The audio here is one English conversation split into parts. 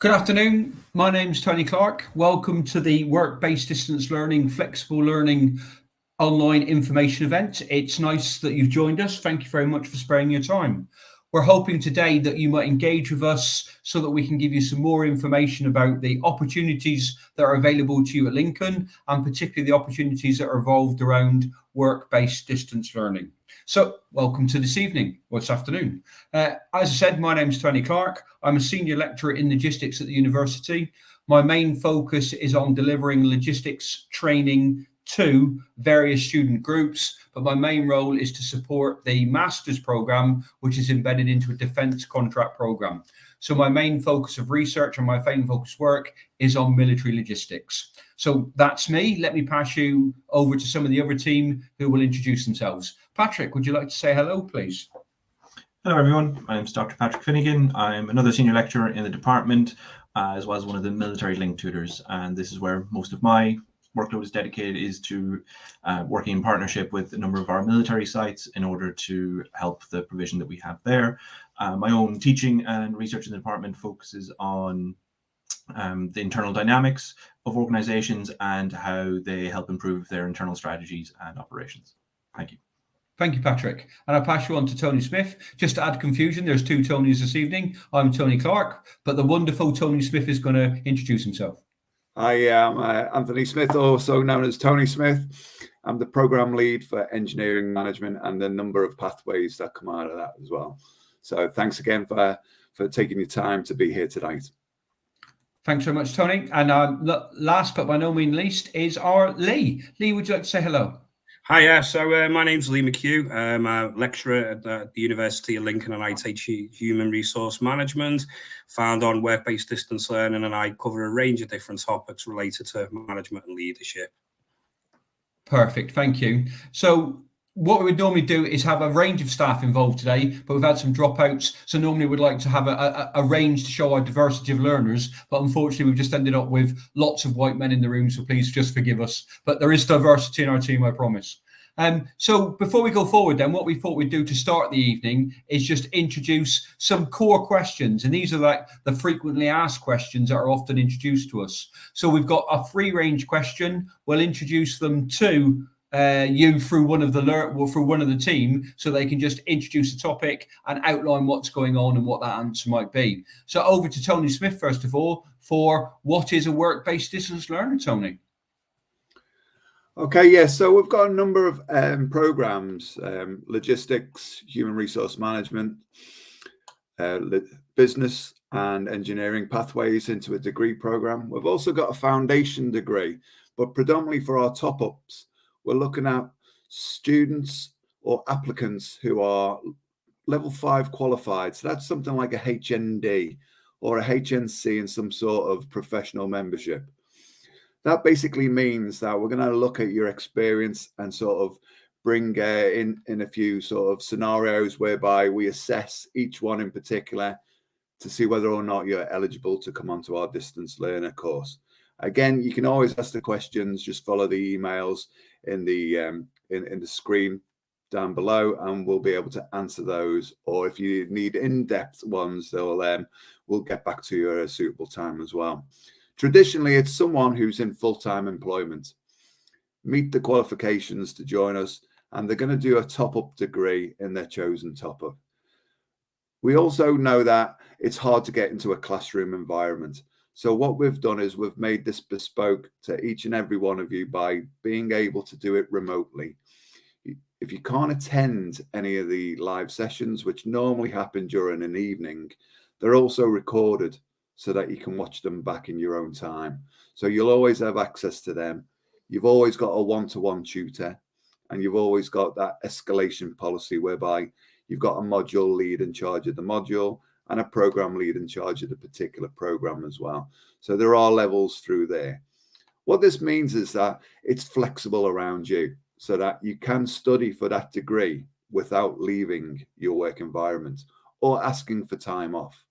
Good afternoon. My name's Tony Clark. Welcome to the Work-Based Distance Learning, Flexible Learning online information event. It's nice that you've joined us. Thank you very much for sparing your time. We're hoping today that you might engage with us so that we can give you some more information about the opportunities that are available to you at Lincoln, and particularly the opportunities that are evolved around work-based distance learning. So welcome to this evening or this afternoon. As I said, my name is Tony Clark. I'm a senior lecturer in logistics at the university. My main focus is on delivering logistics training to various student groups, but my main role is to support the master's program, which is embedded into a defence contract program. So my main focus of research and my main focus work is on military logistics. So that's me. Let me pass you over to some of the other team who will introduce themselves. Patrick, would you like to say hello, please? Hello, everyone. My name is Dr. Patrick Finnegan. I'm another senior lecturer in the department, as well as one of the military link tutors. And this is where most of my workload is dedicated, is to working in partnership with a number of our military sites in order to help the provision that we have there. My own teaching and research in the department focuses on the internal dynamics of organizations and how they help improve their internal strategies and operations. Thank you. Thank you, Patrick. And I'll pass you on to Tony Smith. Just to add confusion, there's two Tonys this evening. I'm Tony Clark, but the wonderful Tony Smith is going to introduce himself. I am Anthony Smith, also known as Tony Smith. I'm the program lead for engineering management and the number of pathways that come out of that as well. So thanks again for taking your time to be here tonight. Thanks very much, Tony. And last but by no means least is our Lee. Lee, would you like to say hello? Hi, so my name's Lee McHugh. I'm a lecturer at the University of Lincoln, and I teach human resource management, found on work-based distance learning, and I cover a range of different topics related to management and leadership. Perfect, thank you. So what we would normally do is have a range of staff involved today, but we've had some dropouts. So normally we'd like to have a range to show our diversity of learners, but unfortunately we've just ended up with lots of white men in the room, so please just forgive us. But there is diversity in our team, I promise. So before we go forward then, what we thought we'd do to start the evening is just introduce some core questions. And these are like the frequently asked questions that are often introduced to us. So we've got a free range question. We'll introduce them to you through one of the team, so they can just introduce the topic and outline what's going on and what that answer might be. So over to Tony Smith, first of all, for what is a work-based distance learner, Tony? Okay, yes. So we've got a number of programs, logistics, human resource management, business and engineering pathways into a degree program. We've also got a foundation degree, but predominantly for our top-ups, we're looking at students or applicants who are level 5 qualified. So that's something like a HND or a HNC in some sort of professional membership. That basically means that we're going to look at your experience and sort of bring in a few sort of scenarios whereby we assess each one in particular to see whether or not you're eligible to come onto our distance learner course. Again, you can always ask the questions, just follow the emails in the screen down below, and we'll be able to answer those. Or if you need in-depth ones, we'll get back to you at a suitable time as well. Traditionally, it's someone who's in full-time employment, meet the qualifications to join us, and they're going to do a top-up degree in their chosen top-up. We also know that it's hard to get into a classroom environment. So what we've done is we've made this bespoke to each and every one of you by being able to do it remotely. If you can't attend any of the live sessions, which normally happen during an evening, they're also recorded so that you can watch them back in your own time. So you'll always have access to them. You've always got a one-to-one tutor, and you've always got that escalation policy whereby you've got a module lead in charge of the module and a program lead in charge of the particular program as well. So there are levels through there. What this means is that it's flexible around you so that you can study for that degree without leaving your work environment or asking for time off.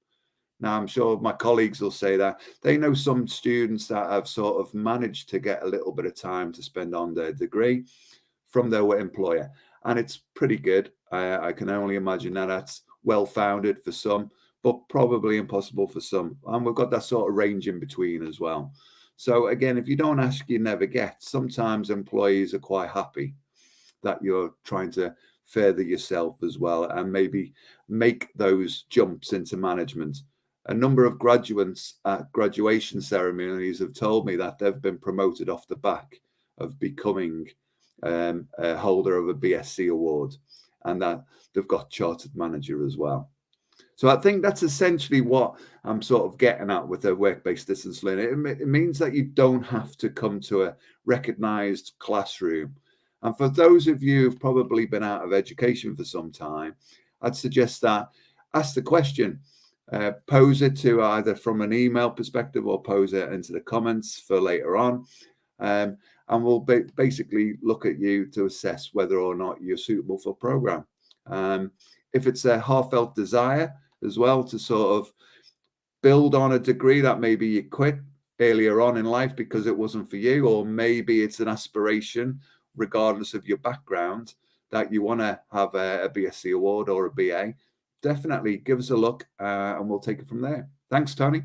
Now, I'm sure my colleagues will say that they know some students that have sort of managed to get a little bit of time to spend on their degree from their employer. And it's pretty good. I can only imagine that that's well-founded for some, but probably impossible for some. And we've got that sort of range in between as well. So again, if you don't ask, you never get. Sometimes employees are quite happy that you're trying to further yourself as well and maybe make those jumps into management. A number of graduates at graduation ceremonies have told me that they've been promoted off the back of becoming a holder of a BSc award, and that they've got chartered manager as well. So I think that's essentially what I'm sort of getting at with the work-based distance learning. It means that you don't have to come to a recognized classroom. And for those of you who've probably been out of education for some time, I'd suggest that ask the question, pose it to either from an email perspective or pose it into the comments for later on. And we'll basically look at you to assess whether or not you're suitable for a program. If it's a heartfelt desire as well to sort of build on a degree that maybe you quit earlier on in life because it wasn't for you, or maybe it's an aspiration, regardless of your background, that you want to have a BSc award or a BA, definitely give us a look and we'll take it from there. Thanks, Tony.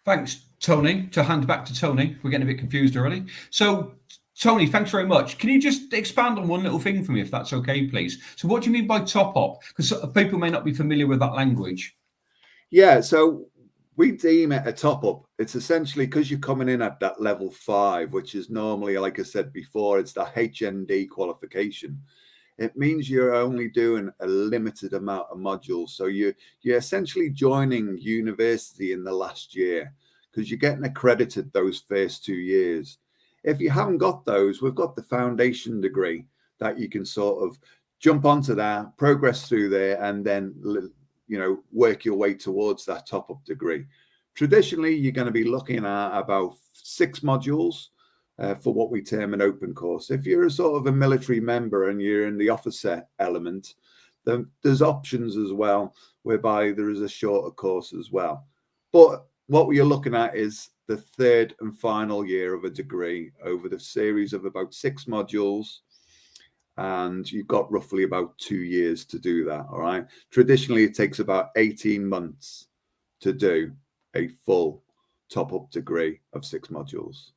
Thanks, Tony. To hand back to Tony, we're getting a bit confused already. So, Tony, thanks very much. Can you just expand on one little thing for me, if that's okay, please? So what do you mean by top-up? Because people may not be familiar with that language. Yeah, so we deem it a top-up. It's essentially because you're coming in at that level 5, which is normally, like I said before, it's the HND qualification. It means you're only doing a limited amount of modules. So you're essentially joining university in the last year because you're getting accredited those first 2 years. If you haven't got those, we've got the foundation degree that you can sort of jump onto that, progress through there, and then, you know, work your way towards that top-up degree. Traditionally, you're going to be looking at about 6 modules for what we term an open course. If you're a sort of a military member and you're in the officer element, then there's options as well, whereby there is a shorter course as well. But what you're looking at is the 3rd and final year of a degree over the series of about 6 modules. And you've got roughly about 2 years to do that. All right. Traditionally, it takes about 18 months to do a full top-up degree of 6 modules.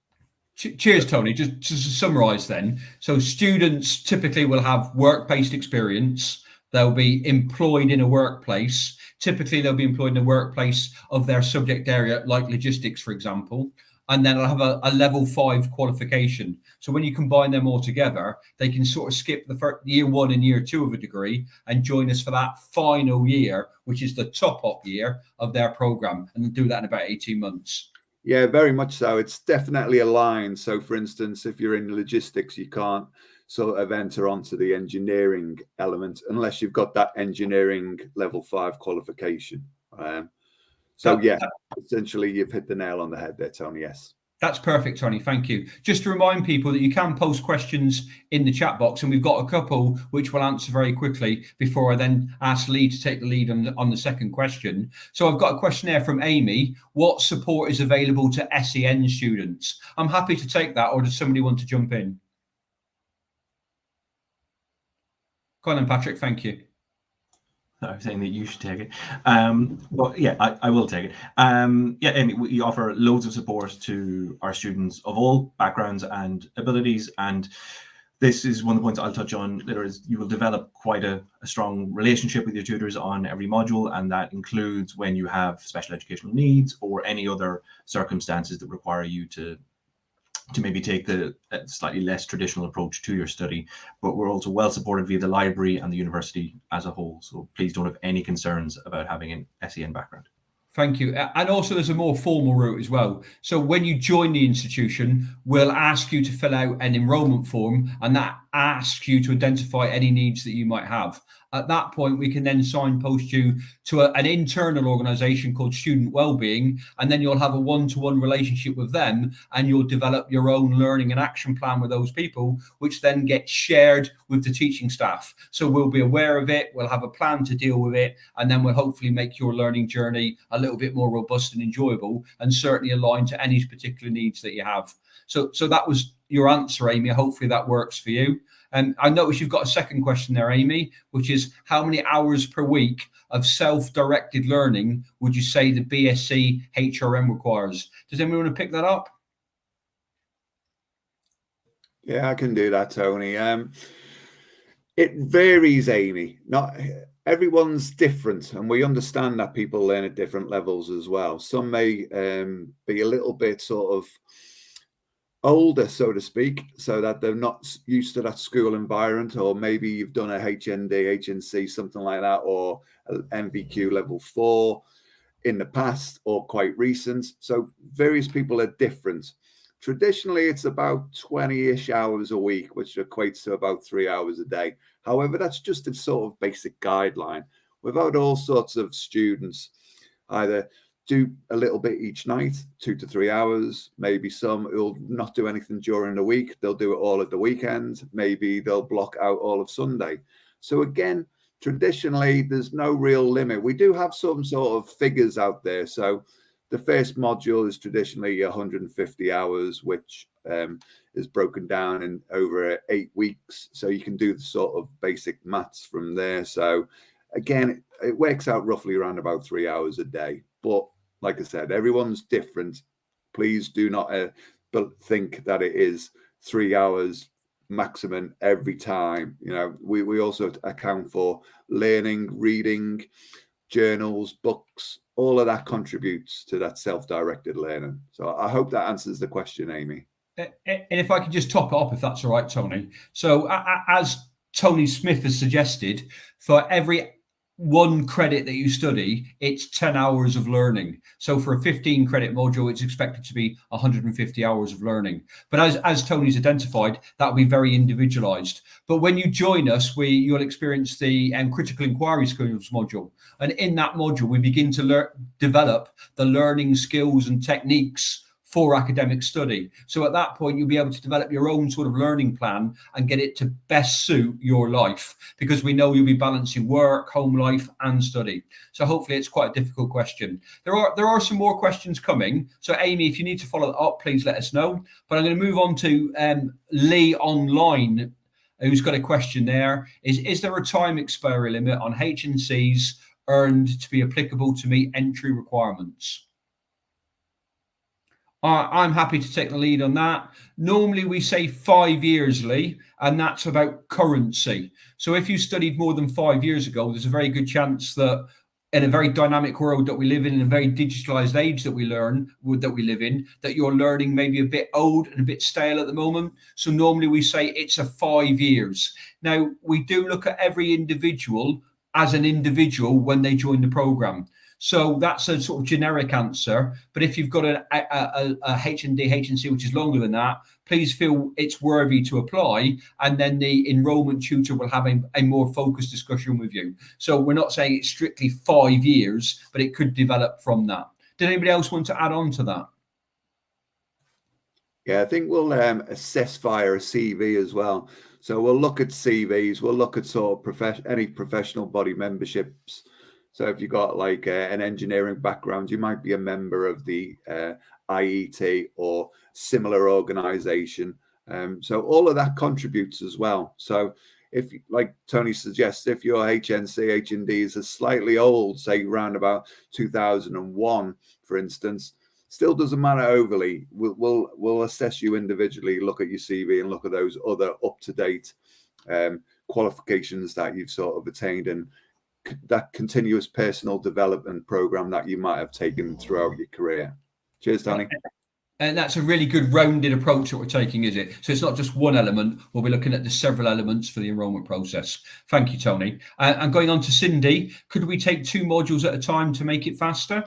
Cheers, Tony. Just to summarize then. So students typically will have work-based experience. They'll be employed in a workplace. Typically, they'll be employed in a workplace of their subject area, like logistics, for example. And then they'll have a level 5 qualification. So when you combine them all together, they can sort of skip the first, year 1 and year 2 of a degree and join us for that final year, which is the top-up year of their program, and do that in about 18 months. Yeah, very much so. It's definitely aligned. So, for instance, if you're in logistics, you can't sort of enter onto the engineering element unless you've got that engineering level 5 qualification. Essentially, you've hit the nail on the head there, Tony. Yes. That's perfect, Tony. Thank you. Just to remind people that you can post questions in the chat box, and we've got a couple which we'll answer very quickly before I then ask Lee to take the lead on the second question. So I've got a question there from Amy. What support is available to SEN students? I'm happy to take that, or does somebody want to jump in? Go on then, Patrick. Thank you. I was saying that you should take it. But yeah, I will take it. Yeah, Amy, we offer loads of support to our students of all backgrounds and abilities. And this is one of the points I'll touch on later, is you will develop quite a strong relationship with your tutors on every module. And that includes when you have special educational needs or any other circumstances that require you to maybe take the slightly less traditional approach to your study. But we're also well supported via the library and the university as a whole. So please don't have any concerns about having an SEN background. Thank you. And also there's a more formal route as well. So when you join the institution, we'll ask you to fill out an enrolment form, and that asks you to identify any needs that you might have. At that point, we can then signpost you to an internal organisation called Student Wellbeing, and then you'll have a one-to-one relationship with them, and you'll develop your own learning and action plan with those people, which then gets shared with the teaching staff. So we'll be aware of it, we'll have a plan to deal with it, and then we'll hopefully make your learning journey a little bit more robust and enjoyable, and certainly aligned to any particular needs that you have. So that was your answer, Amy. Hopefully that works for you. And I notice you've got a second question there, Amy, which is how many hours per week of self-directed learning would you say the BSc HRM requires? Does anyone want to pick that up? Yeah, I can do that, Tony. It varies, Amy. Not everyone's different, and we understand that people learn at different levels as well. Some may be a little bit sort of older, so to speak, so that they're not used to that school environment, or maybe you've done a HND, HNC, something like that, or an MVQ level 4 in the past or quite recent. So various people are different. Traditionally, it's about 20-ish hours a week, which equates to about 3 hours a day. However, that's just a sort of basic guideline. We've had all sorts of students either do a little bit each night, 2 to 3 hours. Maybe some who'll not do anything during the week. They'll do it all at the weekend. Maybe they'll block out all of Sunday. So again, traditionally, there's no real limit. We do have some sort of figures out there. So the first module is traditionally 150 hours, which is broken down in over 8 weeks. So you can do the sort of basic maths from there. So again, it works out roughly around about 3 hours a day. But like I said, everyone's different. Please do not think that it is 3 hours maximum every time. You know, we also account for learning, reading, journals, books, all of that contributes to that self-directed learning. So I hope that answers the question, Amy. And if I could just top it up, if that's all right, Tony. So as Tony Smith has suggested, for every 1 credit that you study, it's 10 hours of learning. So for a 15 credit module, it's expected to be 150 hours of learning. But as Tony's identified, that'll be very individualized. But when you join us, you'll experience the critical inquiry skills module. And in that module, we begin to develop the learning skills and techniques for academic study. So at that point, you'll be able to develop your own sort of learning plan and get it to best suit your life, because we know you'll be balancing work, home life and study. So hopefully it's quite a difficult question. There are some more questions coming. So Amy, if you need to follow that up, please let us know. But I'm going to move on to Lee online, who's got a question there. Is there a time expiry limit on HNCs earned to be applicable to meet entry requirements? I'm happy to take the lead on that. Normally we say 5 years, Lee, and that's about currency. So if you studied more than 5 years ago, there's a very good chance that in a very dynamic world that we live in a very digitalized age that we live in, that your learning may be a bit old and a bit stale at the moment. So normally we say it's a 5 years. Now, we do look at every individual as an individual when they join the program. So that's a sort of generic answer. But if you've got a HND, HNC, which is longer than that, please feel it's worthy to apply. And then the enrollment tutor will have a more focused discussion with you. So we're not saying it's strictly 5 years, but it could develop from that. Did anybody else want to add on to that? Yeah, I think we'll assess via a CV as well. So we'll look at CVs, we'll look at sort of any professional body memberships. So if you've got like an engineering background, you might be a member of the IET or similar organization. So all of that contributes as well. So if, like Tony suggests, if your HNC, HNDs are slightly old, say around about 2001, for instance, still doesn't matter overly. We'll assess you individually, look at your CV and look at those other up-to-date qualifications that you've sort of attained and that continuous personal development program that you might have taken throughout your career. Cheers, Tony. And that's a really good rounded approach that we're taking, is it? So it's not just one element. We'll be looking at the several elements for the enrolment process. Thank you, Tony. And going on to Cindy, could we take 2 modules at a time to make it faster?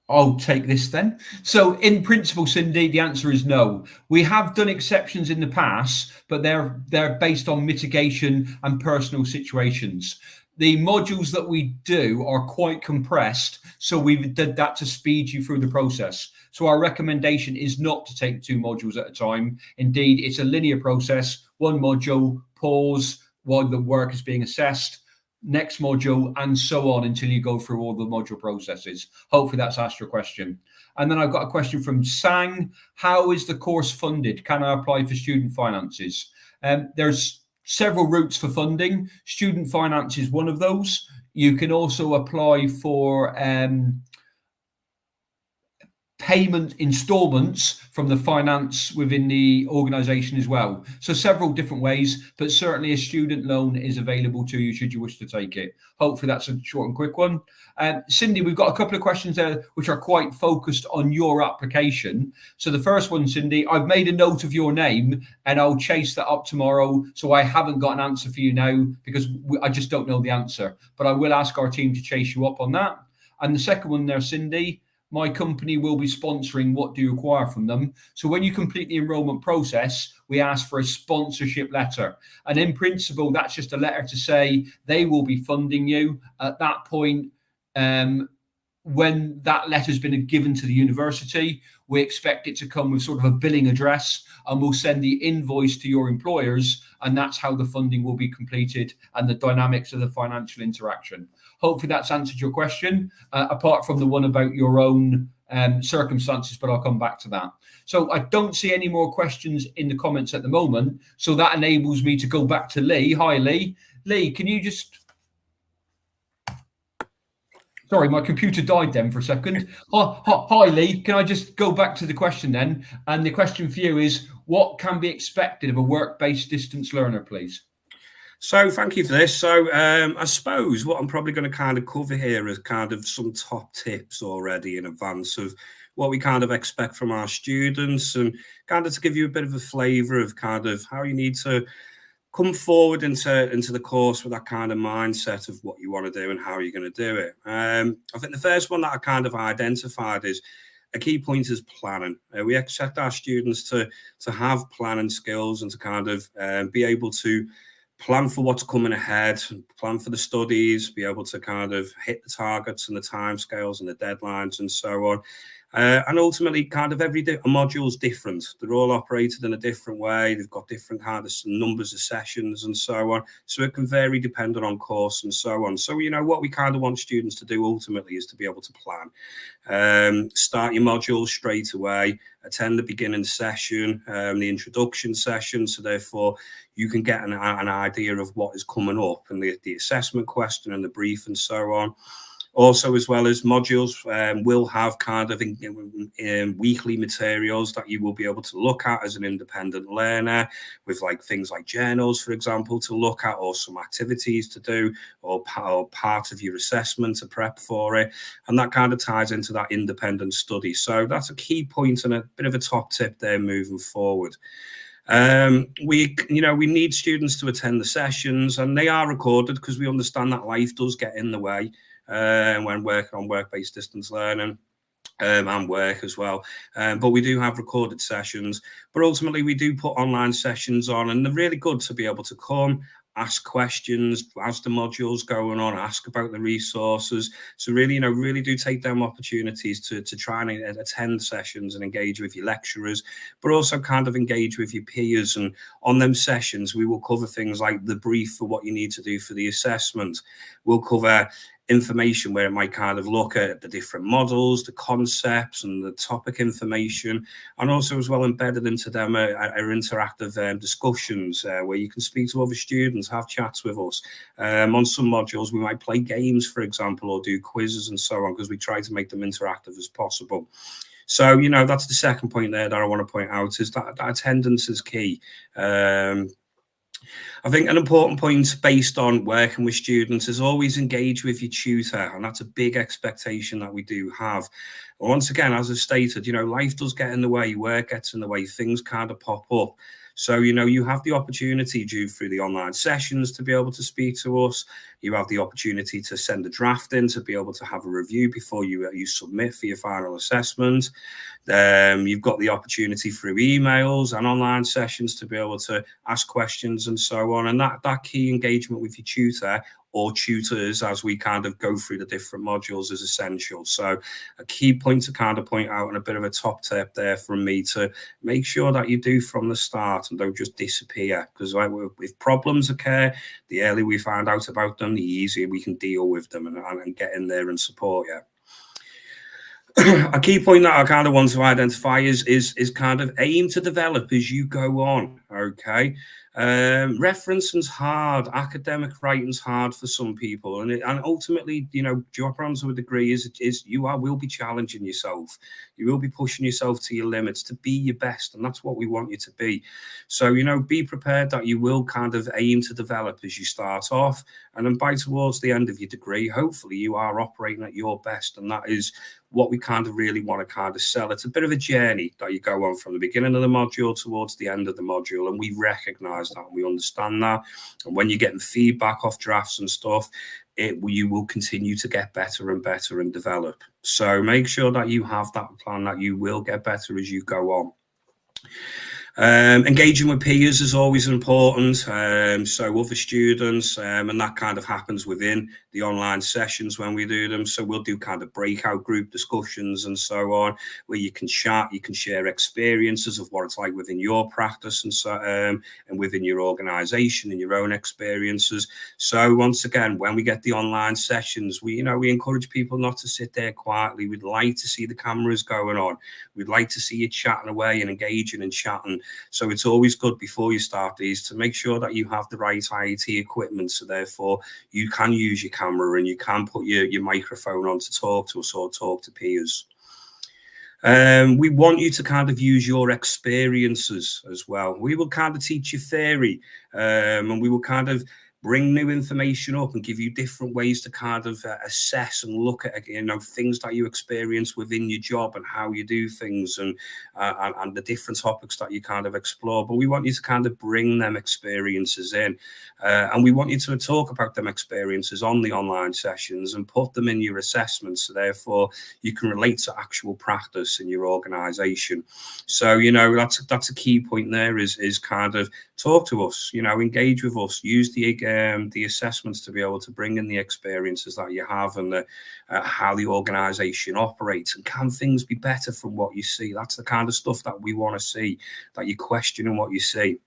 I'll take this then. So in principle, Cindy, the answer is no. We have done exceptions in the past, but they're based on mitigation and personal situations. The modules that we do are quite compressed, so we did that to speed you through the process. So our recommendation is not to take 2 modules at a time. Indeed, it's a linear process, 1 module, pause while the work is being assessed, next module, and so on until you go through all the module processes. Hopefully that's asked your question. And then I've got a question from Sang. How is the course funded? Can I apply for student finances? There's several routes for funding. Student finance is one of those. You can also apply for payment installments from the finance within the organization as well. So several different ways, but certainly a student loan is available to you should you wish to take it. Hopefully that's a short and quick one. Cindy, we've got a couple of questions there which are quite focused on your application. So the first one, Cindy, I've made a note of your name and I'll chase that up tomorrow. So I haven't got an answer for you now because I just don't know the answer, but I will ask our team to chase you up on that. And the second one there, Cindy, my company will be sponsoring What Do You Require from them. So when you complete the enrollment process, we ask for a sponsorship letter. And in principle, that's just a letter to say they will be funding you. At that point, when that letter's been given to the university, we expect it to come with sort of a billing address, and we'll send the invoice to your employers, and that's how the funding will be completed and the dynamics of the financial interaction. Hopefully that's answered your question, apart from the one about your own circumstances, but I'll come back to that. So I don't see any more questions in the comments at the moment, so that enables me to go back to Lee. Hi, Lee. Lee, can you just... Sorry, my computer died then for a second. Hi, Lee. Can I just go back to the question then? And the question for you is, what can be expected of a work-based distance learner, please? So thank you for this. So I suppose what I'm probably going to kind of cover here is kind of some top tips already in advance of what we kind of expect from our students, and kind of to give you a bit of a flavour of kind of how you need to come forward into the course with that kind of mindset of what you want to do and how you're going to do it. I think the first one that I kind of identified is a key point is planning. We expect our students to have planning skills and to kind of be able to plan for what's coming ahead, plan for the studies, be able to kind of hit the targets and the timescales and the deadlines and so on. And ultimately, kind of every module is different. They're all operated in a different way. They've got different kind of numbers of sessions and so on. So it can vary depending on course and so on. So, you know, what we kind of want students to do ultimately is to be able to plan. Start your module straight away, attend the beginning session, the introduction session. So therefore, you can get an idea of what is coming up and the assessment question and the brief and so on. Also, as well as modules, will have kind of weekly materials that you will be able to look at as an independent learner, with like things like journals, for example, to look at, or some activities to do, or part of your assessment to prep for it. And that kind of ties into that independent study. So that's a key point and a bit of a top tip there moving forward. We need students to attend the sessions, and they are recorded because we understand that life does get in the way when working on work-based distance learning and work as well. But we do have recorded sessions, but ultimately we do put online sessions on, and they're really good to be able to come, ask questions as the module's going on, ask about the resources. So really, really do take them opportunities to try and attend sessions and engage with your lecturers, but also kind of engage with your peers. And on them sessions, we will cover things like the brief for what you need to do for the assessment. We'll cover information where it might kind of look at the different models, the concepts and the topic information, and also as well embedded into them are interactive discussions where you can speak to other students, have chats with us. On some modules, we might play games, for example, or do quizzes and so on, because we try to make them interactive as possible. So, that's the second point there that I want to point out, is that attendance is key. I think an important point based on working with students is always engage with your tutor, and that's a big expectation that we do have. Once again, as I stated, life does get in the way, work gets in the way, things kind of pop up. So, you have the opportunity through the online sessions to be able to speak to us. You have the opportunity to send a draft in to be able to have a review before you submit for your final assessment. You've got the opportunity through emails and online sessions to be able to ask questions and so on. And that key engagement with your tutor or tutors as we kind of go through the different modules is essential. So a key point to kind of point out, and a bit of a top tip there from me, to make sure that you do from the start and don't just disappear, because if problems occur, the earlier we find out about them, the easier we can deal with them and get in there and support you. A key point that I kind of want to identify is kind of aim to develop as you go on. Okay. Referencing's hard, academic writing's hard for some people, and ultimately, you know, job on to a degree is you will be challenging yourself. You will be pushing yourself to your limits to be your best, and that's what we want you to be. So, you know, be prepared that you will kind of aim to develop as you start off, and then by towards the end of your degree, hopefully you are operating at your best, and that is what we kind of really want to kind of sell. It's a bit of a journey that you go on from the beginning of the module towards the end of the module, and we recognize that and we understand that. And when you're getting feedback off drafts and stuff, you will continue to get better and better and develop. So make sure that you have that plan, that you will get better as you go on. Engaging with peers is always important, so other students, and that kind of happens within the online sessions when we do them. So we'll do kind of breakout group discussions and so on, where you can chat, you can share experiences of what it's like within your practice and so and within your organization and your own experiences. So once again, when we get the online sessions, we encourage people not to sit there quietly. We'd like to see the cameras going on. We'd like to see you chatting away and engaging and chatting. So it's always good before you start these to make sure that you have the right IT equipment, so therefore you can use your camera and you can put your microphone on to talk to us or talk to peers. We want you to kind of use your experiences as well. We will kind of teach you theory, and we will kind of bring new information up and give you different ways to kind of assess and look at, you know, things that you experience within your job and how you do things, and the different topics that you kind of explore. But we want you to kind of bring them experiences in, and we want you to talk about them experiences on the online sessions and put them in your assessments, so therefore you can relate to actual practice in your organization. So, you know, that's a key point there, is kind of talk to us, you know, engage with us, use the assessments to be able to bring in the experiences that you have and how the organization operates, and can things be better from what you see. That's the kind of stuff that we want to see, that you're questioning what you see.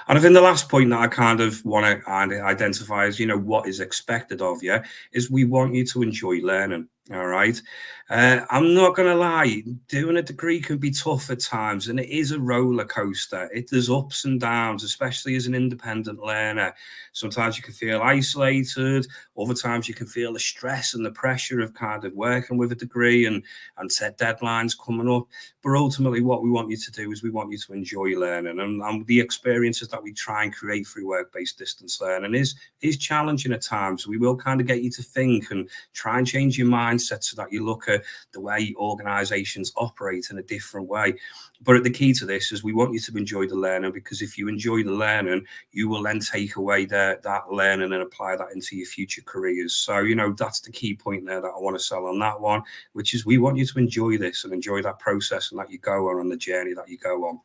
And I think the last point that I kind of want to identify is, you know, what is expected of you is we want you to enjoy learning. All right. I'm not going to lie, doing a degree can be tough at times, and it is a roller coaster. There's ups and downs, especially as an independent learner. Sometimes you can feel isolated. Other times you can feel the stress and the pressure of kind of working with a degree and set deadlines coming up. But ultimately, what we want you to do is we want you to enjoy learning, and the experiences that we try and create through work-based distance learning is challenging at times. We will kind of get you to think and try and change your mindset so that you look at the way organizations operate in a different way. But the key to this is we want you to enjoy the learning, because if you enjoy the learning, you will then take away that learning and apply that into your future careers. So, you know, that's the key point there that I want to sell on that one, which is we want you to enjoy this and enjoy that process and that you go on the journey that you go on.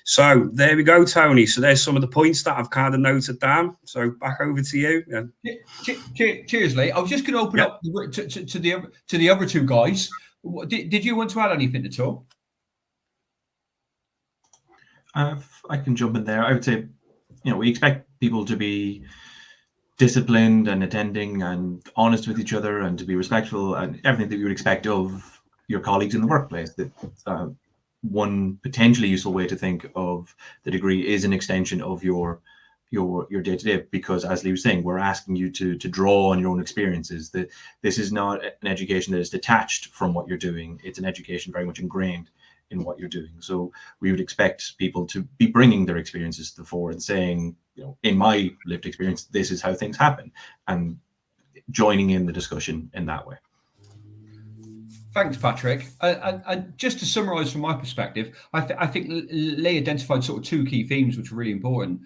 So there we go, Tony. So there's some of the points that I've kind of noted down. So back over to you. Cheers, Lee. I was just going to open up to the other two guys. Did you want to add anything at all? I can jump in there. I would say, you know, we expect people to be disciplined and attending and honest with each other and to be respectful and everything that you would expect of your colleagues in the workplace. That one potentially useful way to think of the degree is an extension of your day-to-day, because as Lee was saying, we're asking you to draw on your own experiences. That this is not an education that is detached from what you're doing. It's an education very much ingrained in what you're doing. So we would expect people to be bringing their experiences to the fore and saying, you know, in my lived experience, this is how things happen, and joining in the discussion in that way. Thanks, Patrick. And just to summarise from my perspective, I think Lee identified sort of two key themes which are really important.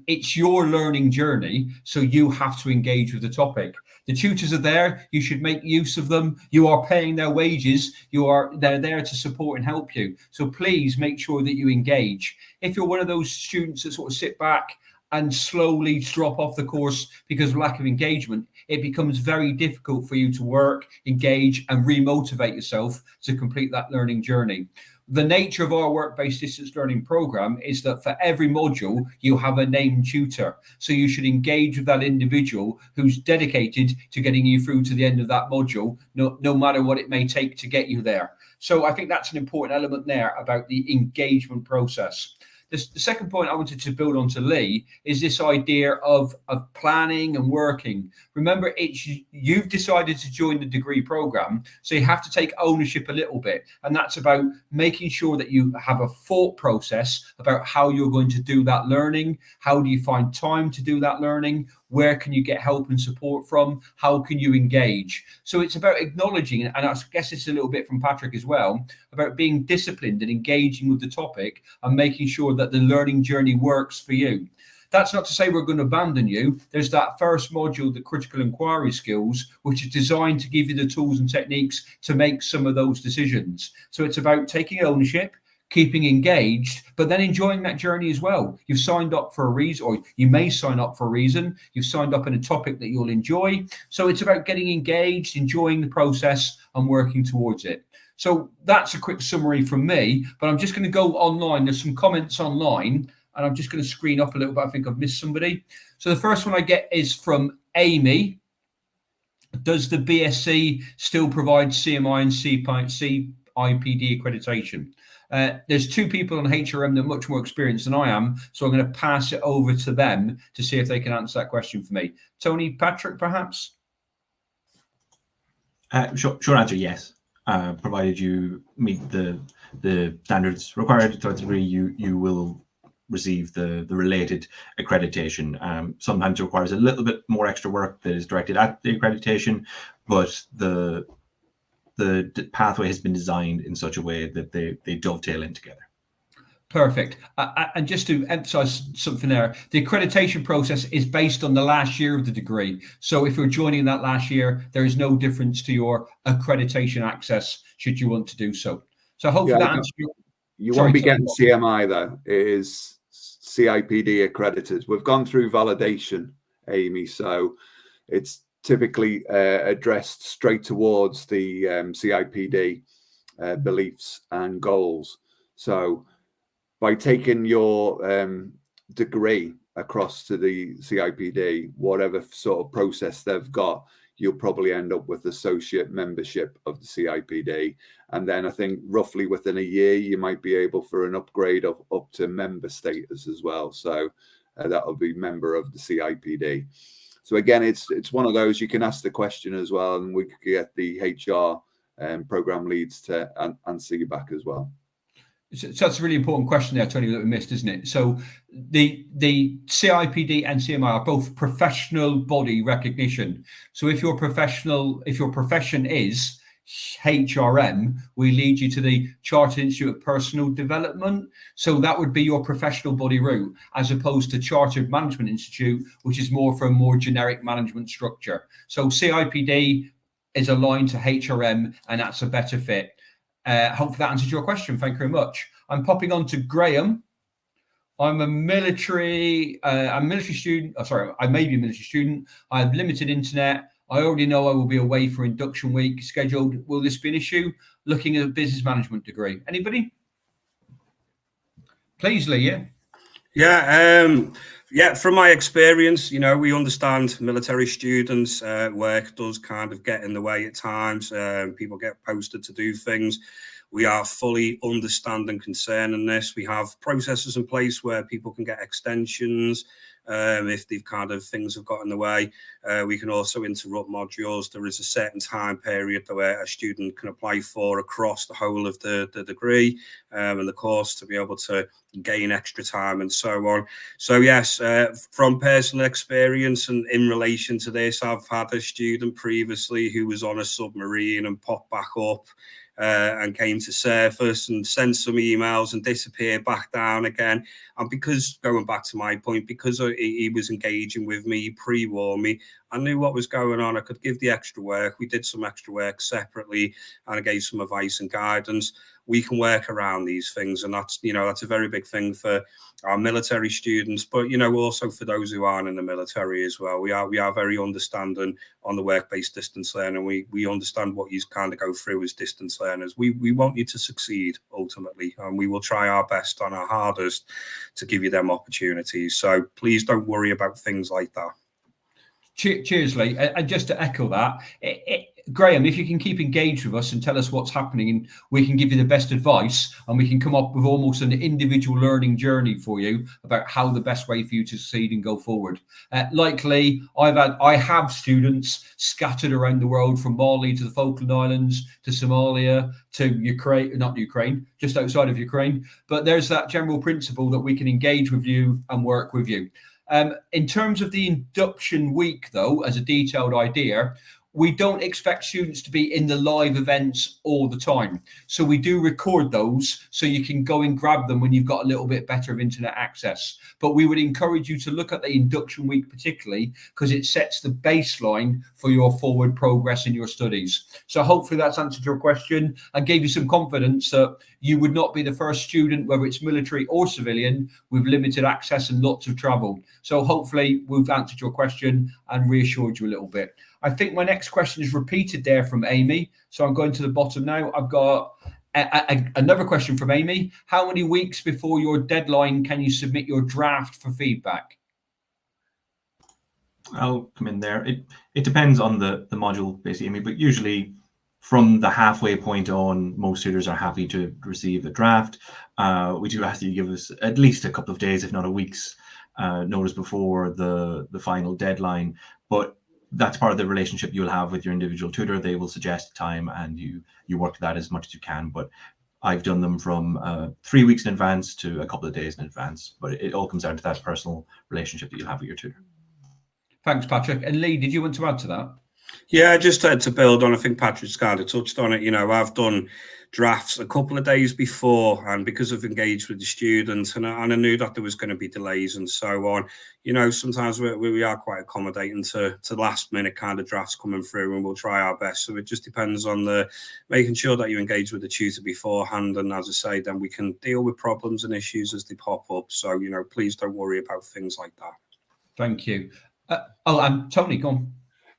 It's your learning journey, so you have to engage with the topic. The tutors are there. You should make use of them. You are paying their wages. They're there to support and help you. So please make sure that you engage. If you're one of those students that sort of sit back and slowly drop off the course because of lack of engagement, it becomes very difficult for you to work, engage, and re-motivate yourself to complete that learning journey. The nature of our work-based distance learning program is that for every module, you have a named tutor. So you should engage with that individual who's dedicated to getting you through to the end of that module, no matter what it may take to get you there. So I think that's an important element there about the engagement process. The second point I wanted to build on to Lee is this idea of planning and working. Remember, you've decided to join the degree program, so you have to take ownership a little bit. And that's about making sure that you have a thought process about how you're going to do that learning. How do you find time to do that learning? Where can you get help and support from? How can you engage? So it's about acknowledging, and I guess it's a little bit from Patrick as well, about being disciplined and engaging with the topic and making sure that the learning journey works for you. That's not to say we're going to abandon you. There's that first module, the critical inquiry skills, which is designed to give you the tools and techniques to make some of those decisions. So it's about taking ownership, keeping engaged, but then enjoying that journey as well. You've signed up for a reason, or you may sign up for a reason. You've signed up in a topic that you'll enjoy. So it's about getting engaged, enjoying the process, and working towards it. So that's a quick summary from me, but I'm just going to go online. There's some comments online, and I'm just going to screen up a little bit. I think I've missed somebody. So the first one I get is from Amy. Does the BSc still provide CMI and CIPD accreditation? There's two people on HRM that are much more experienced than I am, so I'm going to pass it over to them to see if they can answer that question for me. Tony, Patrick, perhaps? Short answer, yes. Provided you meet the standards required to a degree, you will receive the related accreditation. Sometimes it requires a little bit more extra work that is directed at the accreditation, but the pathway has been designed in such a way that they dovetail in together. Perfect. And just to emphasize something there, the accreditation process is based on the last year of the degree. So if you're joining that last year, there is no difference to your accreditation access should you want to do so. So hopefully that answers your... You won't be getting CMI though. It is CIPD accredited. We've gone through validation, Amy, so it's typically addressed straight towards the CIPD beliefs and goals. So by taking your degree across to the CIPD, whatever sort of process they've got, you'll probably end up with associate membership of the CIPD. And then I think roughly within a year, you might be able for an upgrade of up to member status as well. So that'll be member of the CIPD. So again, it's one of those, you can ask the question as well, and we could get the HR program leads to answer you back as well. So that's a really important question there, Tony, that we missed, isn't it? So the CIPD and CMI are both professional body recognition. So if your profession is HRM, we lead you to the Chartered Institute of Personal Development. So that would be your professional body route, as opposed to Chartered Management Institute, which is more for a more generic management structure. So CIPD is aligned to HRM, and that's a better fit. Hopefully that answers your question. Thank you very much. I'm popping on to Graham. I'm a military student. Oh, sorry, I may be a military student. I have limited internet. I already know I will be away for induction week scheduled. Will this be an issue? Looking at a business management degree. Anybody? Please, Lee, yeah? Yeah, from my experience, we understand military students, work does kind of get in the way at times. People get posted to do things. We are fully understand and concerned in this. We have processes in place where people can get extensions if they've things have got in the way. We can also interrupt modules. There is a certain time period where a student can apply for across the whole of the degree and the course to be able to gain extra time and so on. So yes, from personal experience and in relation to this, I've had a student previously who was on a submarine and popped back up and came to surface and sent some emails and disappeared back down again. And because, going back to my point, because he was engaging with me, pre-warned me, I knew what was going on. I could give the extra work. We did some extra work separately, and I gave some advice and guidance. We can work around these things, and that's a very big thing for our military students, but also for those who aren't in the military as well. We are very understanding on the work-based distance learning. We understand what you kind of go through as distance learners. We want you to succeed ultimately, and we will try our best and our hardest to give you them opportunities. So please don't worry about things like that. Cheers, Lee. And just to echo that, Graham, if you can keep engaged with us and tell us what's happening, and we can give you the best advice, and we can come up with almost an individual learning journey for you about how the best way for you to succeed and go forward. Like Lee, I have students scattered around the world, from Mali to the Falkland Islands to Somalia to Ukraine, not Ukraine, just outside of Ukraine. But there's that general principle that we can engage with you and work with you. In terms of the induction week, though, as a detailed idea, we don't expect students to be in the live events all the time. So we do record those so you can go and grab them when you've got a little bit better of internet access. But we would encourage you to look at the induction week particularly, because it sets the baseline for your forward progress in your studies. So hopefully that's answered your question and gave you some confidence that you would not be the first student, whether it's military or civilian, with limited access and lots of travel. So hopefully we've answered your question and reassured you a little bit. I think my next question is repeated there from Amy. So I'm going to the bottom now. I've got another question from Amy. How many weeks before your deadline can you submit your draft for feedback? I'll come in there. It depends on the module, basically, Amy, but usually from the halfway point on, most tutors are happy to receive a draft. We do ask that you give us at least a couple of days, if not a week's notice before the final deadline. But that's part of the relationship you'll have with your individual tutor. They will suggest time, and you work that as much as you can. But I've done them from 3 weeks in advance to a couple of days in advance. But it all comes down to that personal relationship that you'll have with your tutor. Thanks, Patrick. And Lee, did you want to add to that? Yeah, just to build on, I think Patrick's kind of touched on it. I've done drafts a couple of days before, and because I've engaged with the students, and I knew that there was going to be delays and so on. Sometimes we are quite accommodating to last minute kind of drafts coming through, and we'll try our best. So it just depends on making sure that you engage with the tutor beforehand, and as I say, then we can deal with problems and issues as they pop up. So please don't worry about things like that. Thank you. Tony, go on.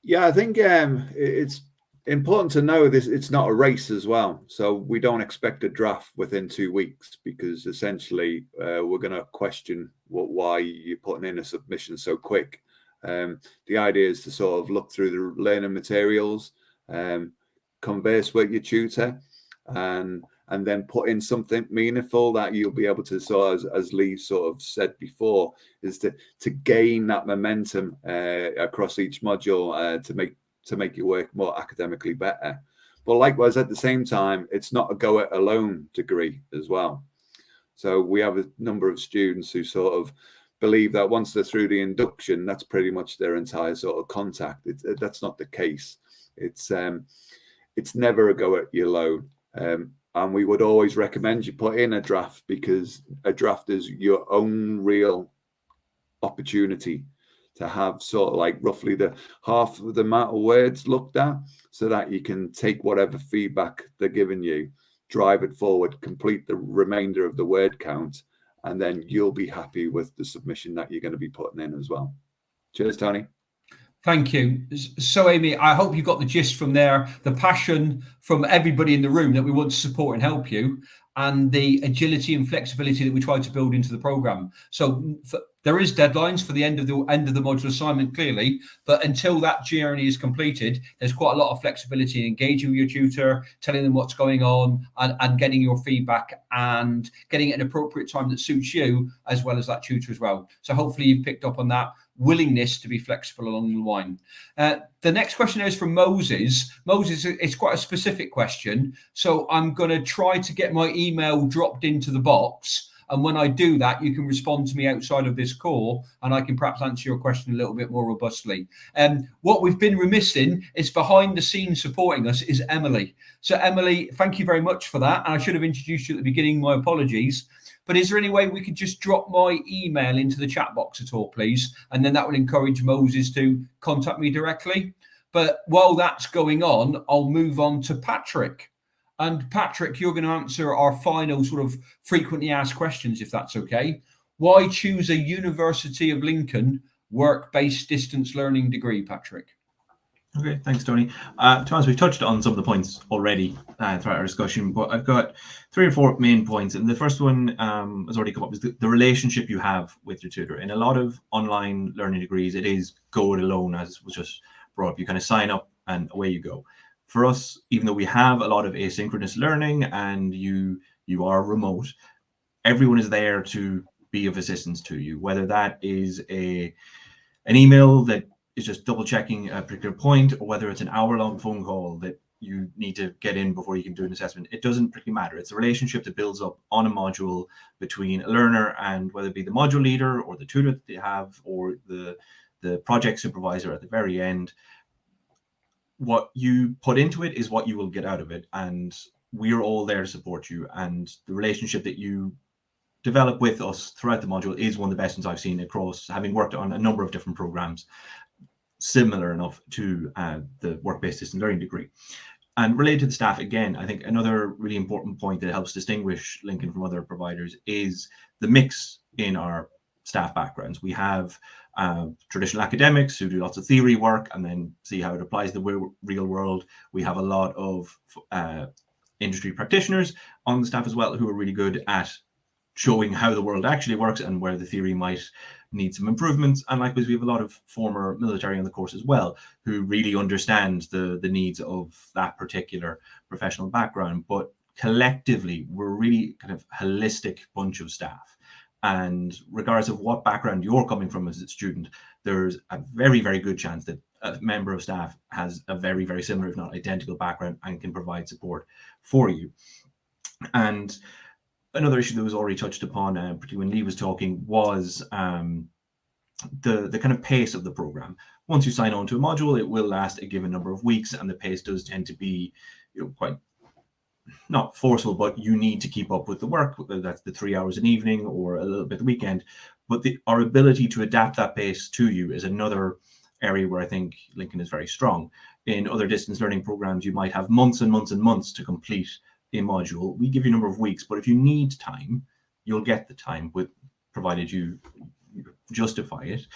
Yeah, I think it's important to know this. It's not a race as well. So we don't expect a draft within 2 weeks, because essentially we're going to question why you're putting in a submission so quick. The idea is to sort of look through the learning materials, converse with your tutor, and then put in something meaningful that you'll be able to, as Lee sort of said before, is to gain that momentum across each module to make your work more academically better. But likewise, at the same time, it's not a go it alone degree as well. So we have a number of students who sort of believe that once they're through the induction, that's pretty much their entire sort of contact. That's not the case. It's never a go it you alone. And we would always recommend you put in a draft, because a draft is your own real opportunity to have sort of like roughly the half of the amount of words looked at, so that you can take whatever feedback they're giving you, drive it forward, complete the remainder of the word count, and then you'll be happy with the submission that you're going to be putting in as well. Cheers, Tony. Thank you. So, Amy, I hope you got the gist from there, the passion from everybody in the room that we want to support and help you, and the agility and flexibility that we try to build into the program. So there is deadlines for the end of the module assignment, clearly, but until that journey is completed, there's quite a lot of flexibility in engaging with your tutor, telling them what's going on, and getting your feedback and getting it an appropriate time that suits you, as well as that tutor as well. So hopefully you've picked up on that willingness to be flexible along the line. The next question is from Moses. Moses, it's quite a specific question, so I'm going to try to get my email dropped into the box, and when I do that, you can respond to me outside of this call, and I can perhaps answer your question a little bit more robustly. What we've been remiss in is behind the scenes supporting us is Emily. So Emily, thank you very much for that, and I should have introduced you at the beginning. My apologies. But is there any way we could just drop my email into the chat box at all, please? And then that will encourage Moses to contact me directly. But while that's going on, I'll move on to Patrick. And Patrick, you're going to answer our final sort of frequently asked questions, if that's okay. Why choose a University of Lincoln work-based distance learning degree, Patrick? Okay, thanks, Tony. To be honest, we've touched on some of the points already throughout our discussion, but I've got 3 or 4 main points. And the first one has already come up, is the relationship you have with your tutor. In a lot of online learning degrees, it is go it alone, as was just brought up. You kind of sign up and away you go. For us, even though we have a lot of asynchronous learning and you are remote, everyone is there to be of assistance to you, whether that is an email that is just double checking a particular point, or whether it's an hour-long phone call that you need to get in before you can do an assessment. It doesn't really matter. It's a relationship that builds up on a module between a learner and whether it be the module leader or the tutor that they have, or the project supervisor at the very end. What you put into it is what you will get out of it, and we're all there to support you. And the relationship that you develop with us throughout the module is one of the best ones I've seen across, having worked on a number of different programs similar enough to the work-based distance learning degree. And related to the staff, again, I think another really important point that helps distinguish Lincoln from other providers is the mix in our staff backgrounds. We have traditional academics who do lots of theory work and then see how it applies to the real world. We have a lot of industry practitioners on the staff as well, who are really good at showing how the world actually works and where the theory might need some improvements. And likewise, we have a lot of former military on the course as well, who really understand the needs of that particular professional background. But collectively, we're really kind of holistic bunch of staff. And regardless of what background you're coming from as a student, there's a very, very good chance that a member of staff has a very, very similar, if not identical background, and can provide support for you. And another issue that was already touched upon, particularly when Lee was talking, was the kind of pace of the program. Once you sign on to a module, it will last a given number of weeks, and the pace does tend to be, quite not forceful, but you need to keep up with the work, whether that's the 3 hours an evening or a little bit the weekend. But our ability to adapt that pace to you is another area where I think Lincoln is very strong. In other distance learning programs, you might have months and months and months to complete a module. We give you a number of weeks, but if you need time, you'll get the time, provided you justify it.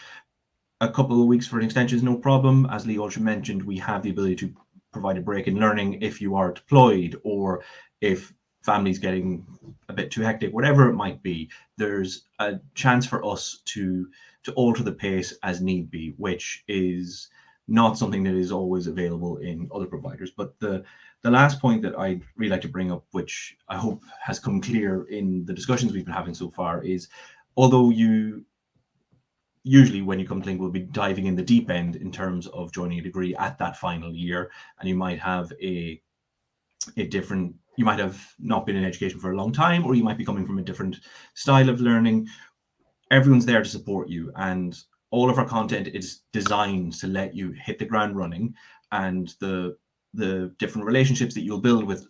A couple of weeks for an extension is no problem. As Lee also mentioned, we have the ability to provide a break in learning if you are deployed, or if family's getting a bit too hectic, whatever it might be. There's a chance for us to alter the pace as need be, which is not something that is always available in other providers. But the last point that I'd really like to bring up, which I hope has come clear in the discussions we've been having so far, is although you usually, when you come to Lincoln, will be diving in the deep end in terms of joining a degree at that final year, and you might have a different, you might have not been in education for a long time, or you might be coming from a different style of learning. Everyone's there to support you, and all of our content is designed to let you hit the ground running, and the different relationships that you'll build with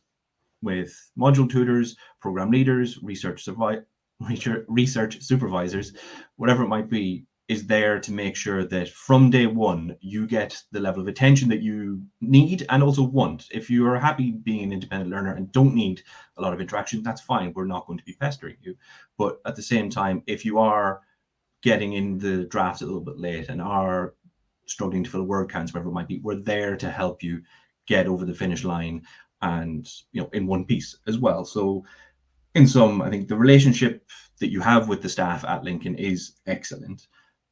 module tutors, program leaders, research supervisors, whatever it might be, is there to make sure that from day one you get the level of attention that you need and also want. If you are happy being an independent learner and don't need a lot of interaction, that's fine. We're not going to be pestering you. But at the same time, if you are getting in the drafts a little bit late and are struggling to fill word counts, whatever it might be, we're there to help you get over the finish line, and in one piece as well. So in sum, I think the relationship that you have with the staff at Lincoln is excellent.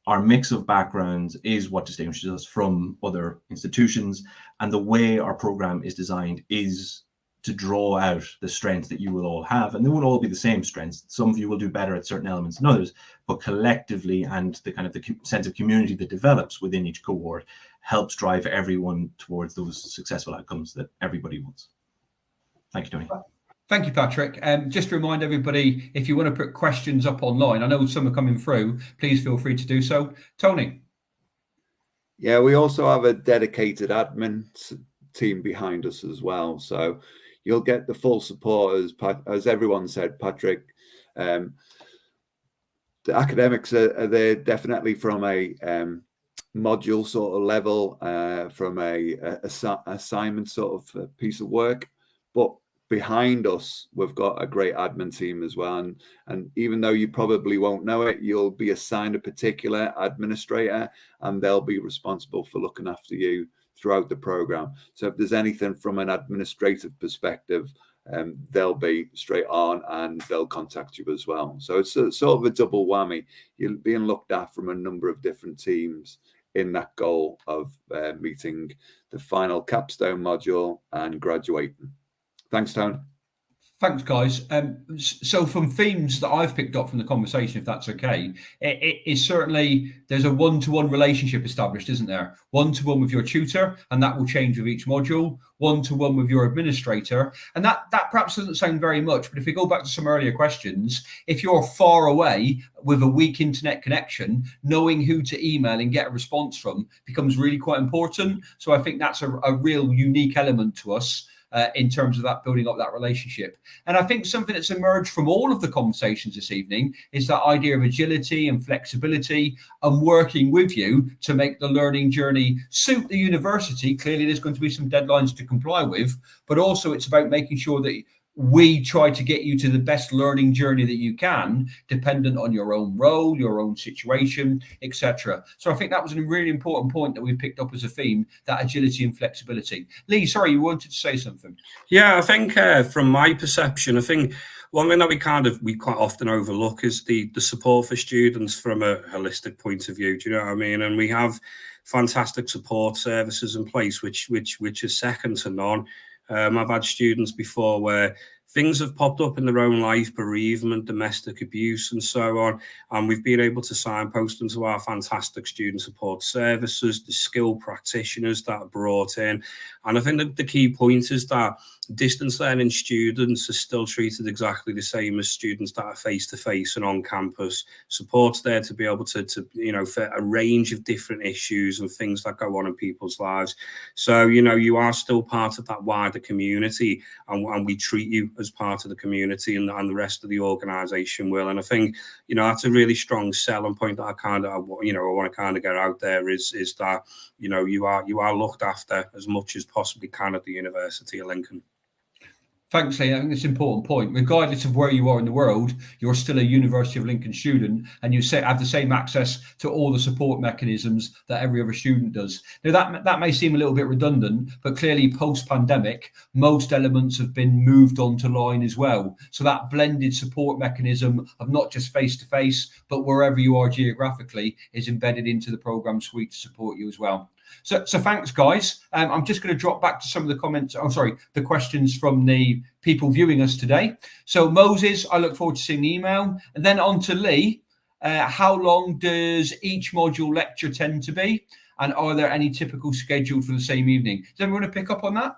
Our mix of backgrounds is what distinguishes us from other institutions, and the way our program is designed is to draw out the strengths that you will all have, and they won't all be the same strengths. Some of you will do better at certain elements than others, but collectively, and the kind of the sense of community that develops within each cohort helps drive everyone towards those successful outcomes that everybody wants. Thank you, Tony. Thank you, Patrick. Just to remind everybody, if you want to put questions up online, I know some are coming through, please feel free to do so. Tony? Yeah, we also have a dedicated admin team behind us as well. So you'll get the full support, as everyone said. Patrick The academics are there definitely from a module sort of level, from a assignment sort of piece of work, but behind us we've got a great admin team as well, and even though you probably won't know it, you'll be assigned a particular administrator, and they'll be responsible for looking after you throughout the program. So if there's anything from an administrative perspective, they'll be straight on and they'll contact you as well. So it's sort of a double whammy. You're being looked at from a number of different teams in that goal of meeting the final capstone module and graduating. Thanks, Tony. Thanks, guys. So from themes that I've picked up from the conversation, if that's okay, it is certainly there's a one-to-one relationship established, isn't there? One-to-one with your tutor, and that will change with each module. One-to-one with your administrator, and that perhaps doesn't sound very much, but if we go back to some earlier questions, if you're far away with a weak internet connection, knowing who to email and get a response from becomes really quite important. So I think that's a real unique element to us. In terms of that building up that relationship. And I think something that's emerged from all of the conversations this evening is that idea of agility and flexibility and working with you to make the learning journey suit the university. Clearly, there's going to be some deadlines to comply with, but also it's about making sure that we try to get you to the best learning journey that you can, dependent on your own role, your own situation, etc. So I think that was a really important point that we picked up as a theme, that agility and flexibility. Lee, sorry, you wanted to say something. Yeah, I think from my perception, I think one thing that we quite often overlook is the support for students from a holistic point of view. Do you know what I mean? And we have fantastic support services in place, which is second to none. I've had students before where things have popped up in their own life, bereavement, domestic abuse, and so on. And we've been able to signpost them to our fantastic student support services, the skilled practitioners that are brought in. And I think that the key point is that distance learning students are still treated exactly the same as students that are face-to-face and on campus. Support's there to be able to for a range of different issues and things that go on in people's lives. So, you are still part of that wider community, and we treat you as part of the community, and the rest of the organisation will. And I think, that's a really strong selling point that I want to kind of get out there is that, you are looked after as much as possibly can at the University of Lincoln. Thanks, Lee. I think it's an important point. Regardless of where you are in the world, you're still a University of Lincoln student, and you have the same access to all the support mechanisms that every other student does. Now, that may seem a little bit redundant, but clearly post-pandemic, most elements have been moved onto line as well. So that blended support mechanism of not just face-to-face, but wherever you are geographically is embedded into the program suite to support you as well. So thanks, guys. I'm just going to drop back to some of the comments. The questions from the people viewing us today. So Moses, I look forward to seeing the email. And then on to Lee. How long does each module lecture tend to be? And are there any typical scheduled for the same evening? Does everyone want to pick up on that?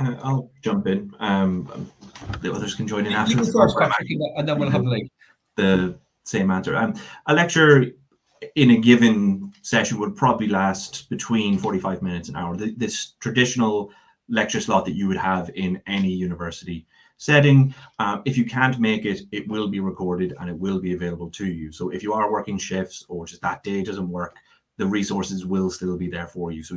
I'll jump in. The others can join in after. You go first, Patrick, and then we'll have Lee. The same answer. A lecture in a given session would probably last between 45 minutes an hour. This traditional lecture slot that you would have in any university setting. If you can't make it, it will be recorded and it will be available to you. So if you are working shifts or just that day doesn't work, the resources will still be there for you. So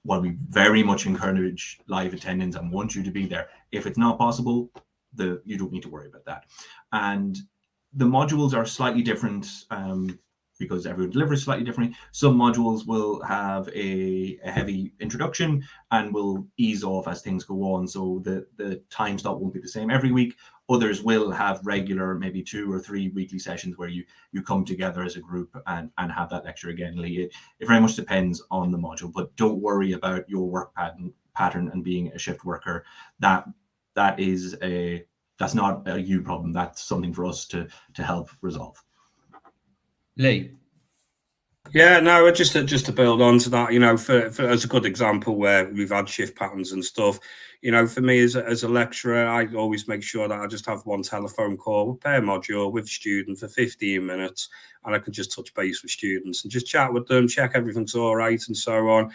while we very much encourage live attendance and want you to be there, if it's not possible, you don't need to worry about that. And the modules are slightly different because everyone delivers slightly differently. Some modules will have a heavy introduction and will ease off as things go on. So the time slot won't be the same every week. Others will have regular, maybe 2 or 3 weekly sessions where you come together as a group and have that lecture again. It very much depends on the module, but don't worry about your work pattern and being a shift worker. That's not a you problem. That's something for us to help resolve. Lee. Yeah, no, just to build on to that, for as a good example where we've had shift patterns and stuff, you know, for me as a lecturer, I always make sure that I just have one telephone call per module with students for 15 minutes, and I can just touch base with students and just chat with them, check everything's all right and so on,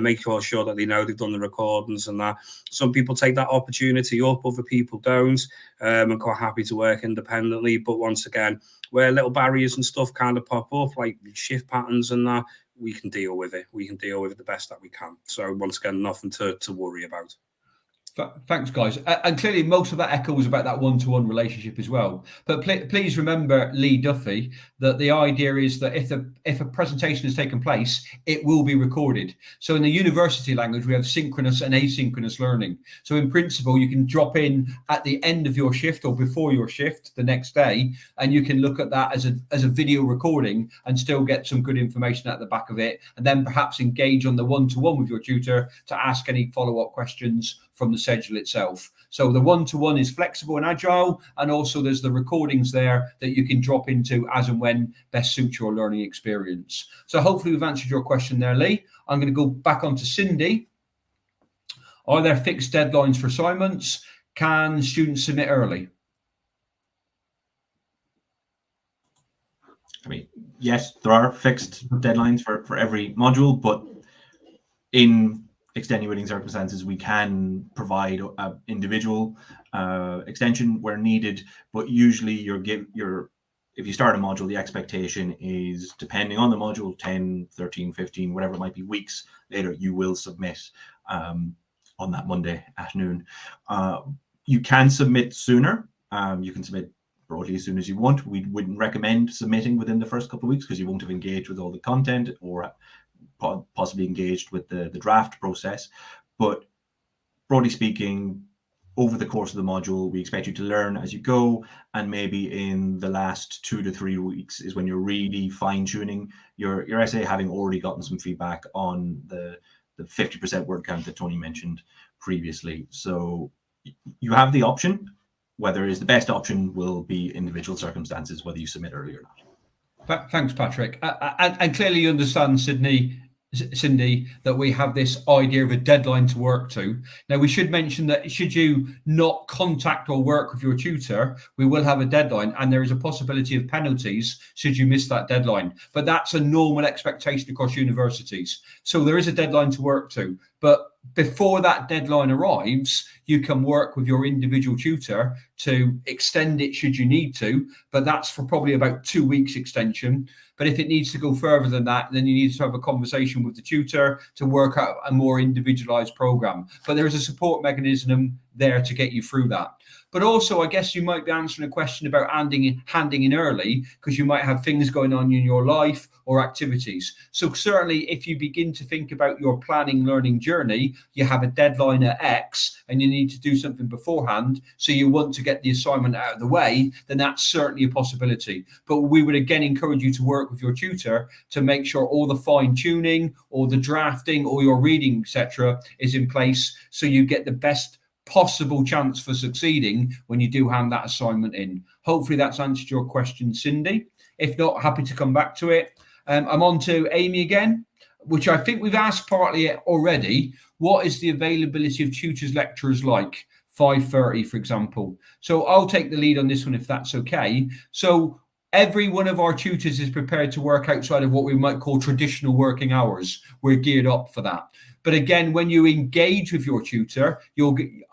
make sure that they know they've done the recordings and that. Some people take that opportunity up, other people don't, and quite happy to work independently. But once again, where little barriers and stuff kind of pop up, like shift patterns and that, we can deal with it. We can deal with it the best that we can. So once again, nothing to worry about. Thanks, guys. And clearly, most of that echoes about that one-to-one relationship as well. But please remember, Lee Duffy, that the idea is that if a presentation has taken place, it will be recorded. So in the university language, we have synchronous and asynchronous learning. So in principle, you can drop in at the end of your shift or before your shift the next day, and you can look at that as a video recording and still get some good information at the back of it, and then perhaps engage on the one-to-one with your tutor to ask any follow-up questions from the schedule itself. So the one-to-one is flexible and agile, and also there's the recordings there that you can drop into as and when best suits your learning experience. So hopefully we've answered your question there, Lee. I'm going to go back on to Cindy. Are there fixed deadlines for assignments? Can students submit early? I mean, yes, there are fixed deadlines for every module, but in extenuating circumstances, we can provide an individual extension where needed, but usually if you start a module, the expectation is, depending on the module, 10, 13, 15, whatever it might be, weeks later, you will submit on that Monday at noon. You can submit sooner. You can submit broadly as soon as you want. We wouldn't recommend submitting within the first couple of weeks because you won't have engaged with all the content or possibly engaged with the draft process. But broadly speaking, over the course of the module, we expect you to learn as you go, and maybe in the last 2 to 3 weeks is when you're really fine-tuning your essay, having already gotten some feedback on the 50% word count that Tony mentioned previously. So you have the option. Whether it is the best option will be individual circumstances, whether you submit early or not. Thanks, Patrick. And clearly you understand, Cindy, that we have this idea of a deadline to work to. Now, we should mention that should you not contact or work with your tutor, we will have a deadline, and there is a possibility of penalties should you miss that deadline. But that's a normal expectation across universities. So there is a deadline to work to. But before that deadline arrives, you can work with your individual tutor to extend it should you need to, but that's for probably about 2 weeks extension. But if it needs to go further than that, then you need to have a conversation with the tutor to work out a more individualized program. But there is a support mechanism there to get you through that. But also, I guess you might be answering a question about handing in early because you might have things going on in your life or activities. So certainly, if you begin to think about your planning learning journey, you have a deadline at X and you need to do something beforehand, so you want to get the assignment out of the way, then that's certainly a possibility. But we would again encourage you to work with your tutor to make sure all the fine tuning or the drafting or your reading, etc., is in place so you get the best possible chance for succeeding when you do hand that assignment in. Hopefully that's answered your question, Cindy. If not, happy to come back to it. I'm on to Amy again, which I think we've asked partly already. What is the availability of tutors, lecturers like? 5:30, for example. So I'll take the lead on this one if that's okay. So every one of our tutors is prepared to work outside of what we might call traditional working hours. We're geared up for that. But again, when you engage with your tutor,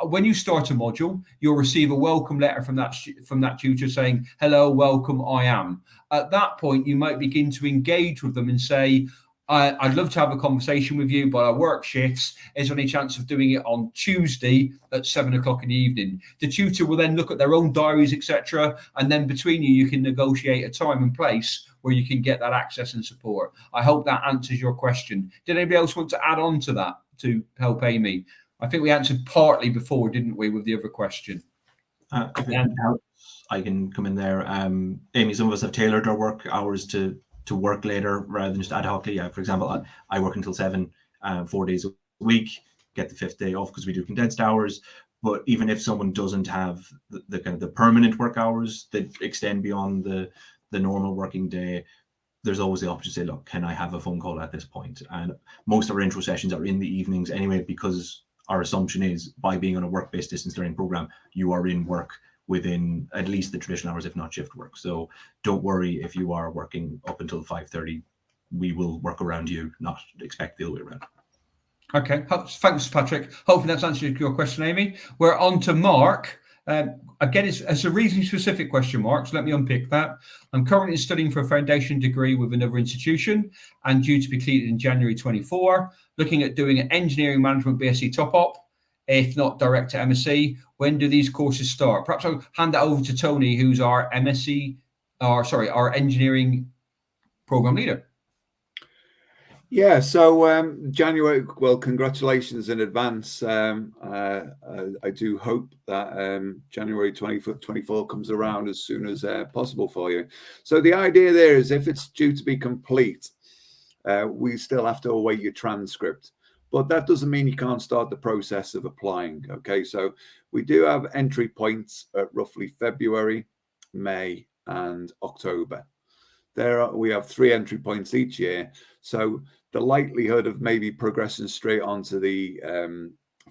when you start a module, you'll receive a welcome letter from that tutor saying, "Hello, welcome, I am." At that point, you might begin to engage with them and say, I'd love to have a conversation with you, but I work shifts. Is there any chance of doing it on Tuesday at 7 o'clock in the evening? The tutor will then look at their own diaries, etc. And then between you can negotiate a time and place where you can get that access and support. I hope that answers your question. Did anybody else want to add on to that to help Amy? I think we answered partly before, didn't we, with the other question? If it helps, I can come in there. Amy, some of us have tailored our work hours to work later rather than just ad hocly. For example, I work until 7, 4 days a week, get the 5th day off because we do condensed hours. But even if someone doesn't have the kind of the permanent work hours that extend beyond the normal working day, there's always the option to say, look, can I have a phone call at this point? And most of our intro sessions are in the evenings anyway, because our assumption is by being on a work-based distance learning program, you are in work within at least the traditional hours, if not shift work. So don't worry if you are working up until 5:30. We will work around you, not expect the other way around. Okay, thanks, Patrick. Hopefully that's answered your question, Amy. We're on to Mark. Again, it's a reasonably specific question, Mark, so let me unpick that. I'm currently studying for a foundation degree with another institution and due to be completed in January 24, looking at doing an engineering management BSc top-up, if not direct to MSc. When do these courses start? Perhaps I'll hand that over to Tony, who's our our engineering program leader. Yeah, so January, well, congratulations in advance. I do hope that January 24 comes around as soon as possible for you. So the idea there is if it's due to be complete, we still have to await your transcript. But that doesn't mean you can't start the process of applying, okay? So we do have entry points at roughly February, May, and October. We have 3 entry points each year. So the likelihood of maybe progressing straight onto the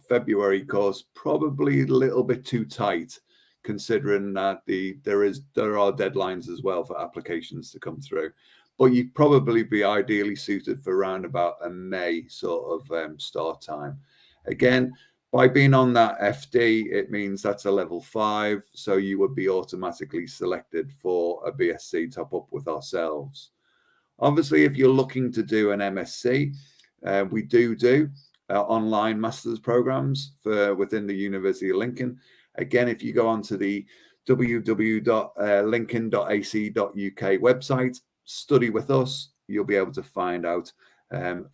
February course probably a little bit too tight, considering that there are deadlines as well for applications to come through. But you'd probably be ideally suited for around about a May sort of start time. Again, by being on that FD, it means that's a level 5, so you would be automatically selected for a BSc top-up with ourselves. Obviously, if you're looking to do an MSc, we do online master's programs within the University of Lincoln. Again, if you go onto the www.lincoln.ac.uk website, study with us, you'll be able to find out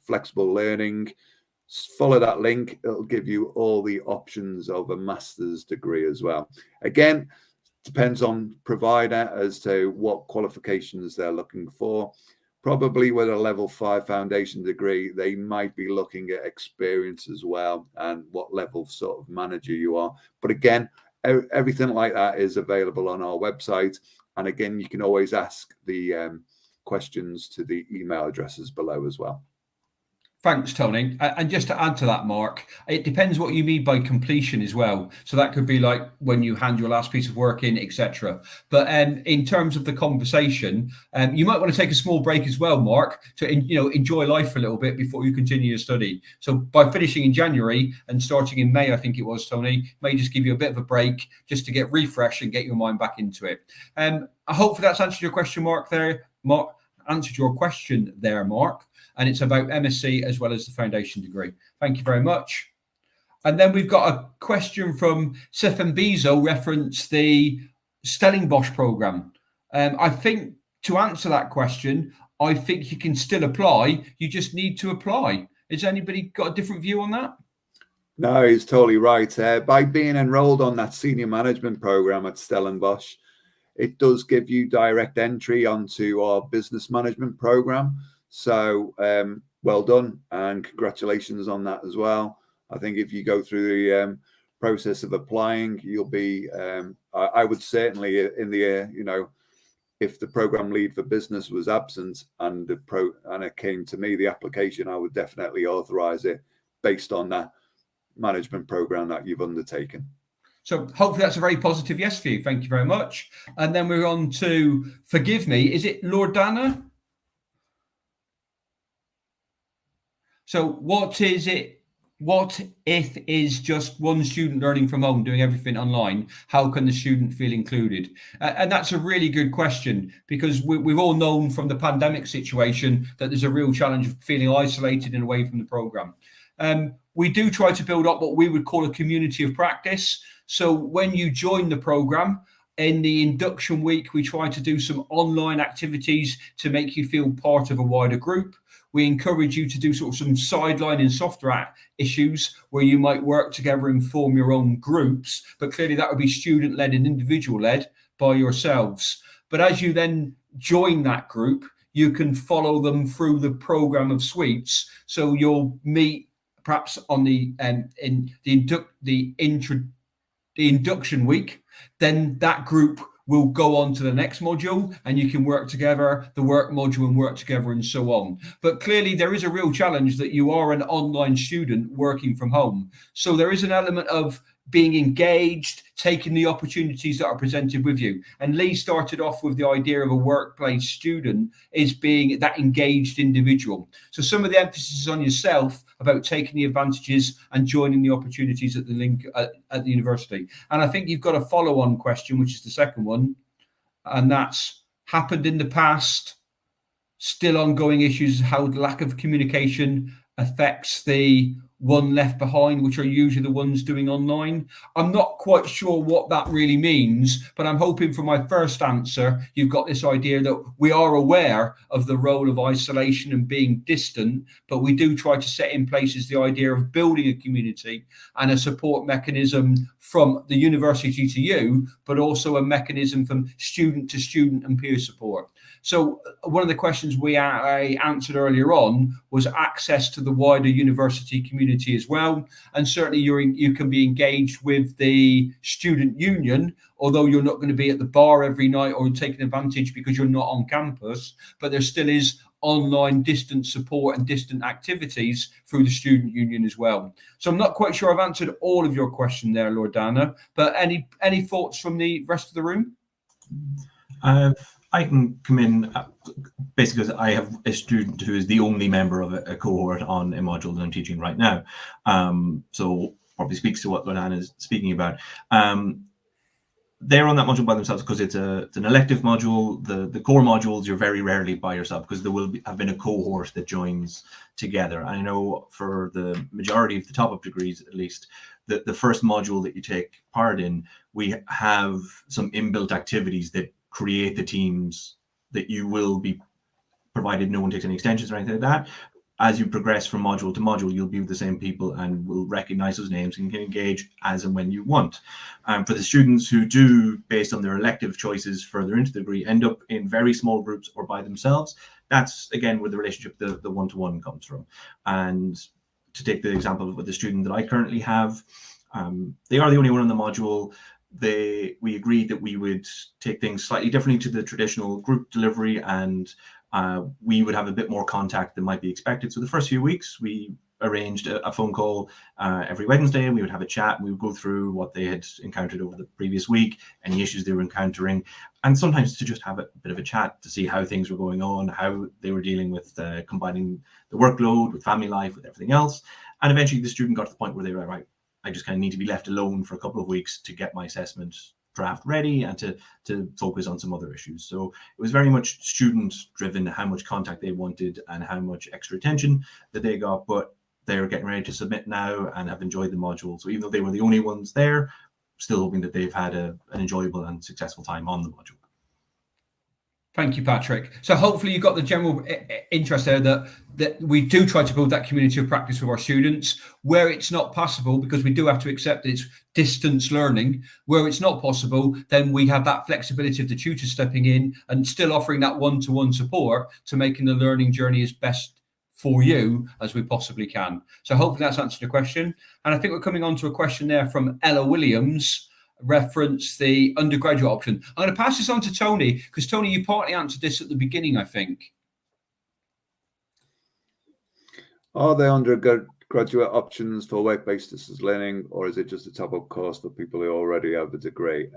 flexible learning. Follow that link, it'll give you all the options of a master's degree as well. Again, depends on provider as to what qualifications they're looking for. Probably with a level 5 foundation degree, they might be looking at experience as well and what level sort of manager you are. But again, everything like that is available on our website. And again, you can always ask the questions to the email addresses below as well. Thanks, Tony. And just to add to that, Mark, it depends what you mean by completion as well. So that could be like when you hand your last piece of work in, etc. But in terms of the conversation, you might want to take a small break as well, Mark, to enjoy life for a little bit before you continue your study. So by finishing in January and starting in May, I think it was, Tony, may just give you a bit of a break just to get refreshed and get your mind back into it. I hope that's answered your question, Mark. And it's about MSc as well as the foundation degree. Thank you very much. And then we've got a question from Stefan Bezo, reference the Stellenbosch program. I think to answer that question, I think you can still apply. You just need to apply. Has anybody got a different view on that? No, he's totally right. By being enrolled on that senior management program at Stellenbosch, it does give you direct entry onto our business management program. So well done and congratulations on that as well. I think if you go through the process of applying, you'll be, I would certainly in the, if the program lead for business was absent and it came to me, the application, I would definitely authorize it based on that management program that you've undertaken. So hopefully that's a very positive yes for you. Thank you very much. And then we're on to, forgive me, is it Lordana? So what is it? What if is just one student learning from home, doing everything online? How can the student feel included? And that's a really good question, because we've all known from the pandemic situation that there's a real challenge of feeling isolated and away from the program. We do try to build up what we would call a community of practice. So when you join the program, in the induction week, we try to do some online activities to make you feel part of a wider group. We encourage you to do sort of some sideline and software issues where you might work together and form your own groups, but clearly that would be student-led and individual-led by yourselves. But as you then join that group, you can follow them through the program of suites. So you'll meet perhaps on the induction week. Then that group will go on to the next module, and you can work together, the work module, and work together, and so on. But clearly there is a real challenge that you are an online student working from home. So there is an element of being engaged, taking the opportunities that are presented with you. And Lee started off with the idea of a workplace student is being that engaged individual. So some of the emphasis is on yourself about taking the advantages and joining the opportunities at the link at the university. And I think you've got a follow-on question, which is the second one, and that's happened in the past, still ongoing issues, how the lack of communication affects the one left behind, which are usually the ones doing online. I'm not quite sure what that really means, but I'm hoping for my first answer, you've got this idea that we are aware of the role of isolation and being distant, but we do try to set in place the idea of building a community and a support mechanism from the university to you, but also a mechanism from student to student and peer support. So one of the questions I answered earlier on was access to the wider university community as well. And certainly you can be engaged with the student union, although you're not going to be at the bar every night or taking advantage because you're not on campus, but there still is online distant support and distant activities through the student union as well. So I'm not quite sure I've answered all of your question there, Loredana, but any thoughts from the rest of the room? I can come in basically because I have a student who is the only member of a cohort on a module that I'm teaching right now. So probably speaks to what Loredana is speaking about. They're on that module by themselves because it's an elective module. The core modules, you're very rarely by yourself because there will have been a cohort that joins together. I know for the majority of the top-up degrees, at least, the first module that you take part in, we have some inbuilt activities that create the teams that you will be provided no one takes any extensions or anything like that. As you progress from module to module, you'll be with the same people and will recognize those names and can engage as and when you want. For the students who do, based on their elective choices further into the degree, end up in very small groups or by themselves, that's again where the relationship, the one-to-one comes from. And to take the example of the student that I currently have, they are the only one on the module. We agreed that we would take things slightly differently to the traditional group delivery, and we would have a bit more contact than might be expected. So the first few weeks, we arranged a phone call every Wednesday, and we would have a chat, and we would go through what they had encountered over the previous week, any issues they were encountering, and sometimes to just have a bit of a chat to see how things were going on, how they were dealing with combining the workload with family life, with everything else. And eventually the student got to the point where they were like, right, I just kind of need to be left alone for a couple of weeks to get my assessment draft ready and to focus on some other issues. So it was very much student driven, how much contact they wanted and how much extra attention that they got, but they're getting ready to submit now and have enjoyed the module. So even though they were the only ones there, still hoping that they've had an enjoyable and successful time on the module. Thank you, Patrick. So hopefully you got the general interest there that we do try to build that community of practice with our students. Where it's not possible, because we do have to accept it's distance learning, where it's not possible, then we have that flexibility of the tutor stepping in and still offering that one-to-one support to making the learning journey as best for you as we possibly can. So hopefully that's answered your question. And I think we're coming on to a question there from Ella Williams, reference the undergraduate option. I'm going to pass this on to Tony, because Tony, you partly answered this at the beginning, I think. Are there undergraduate options for work-based distance learning, or is it just a top-up course for people who already have a degree?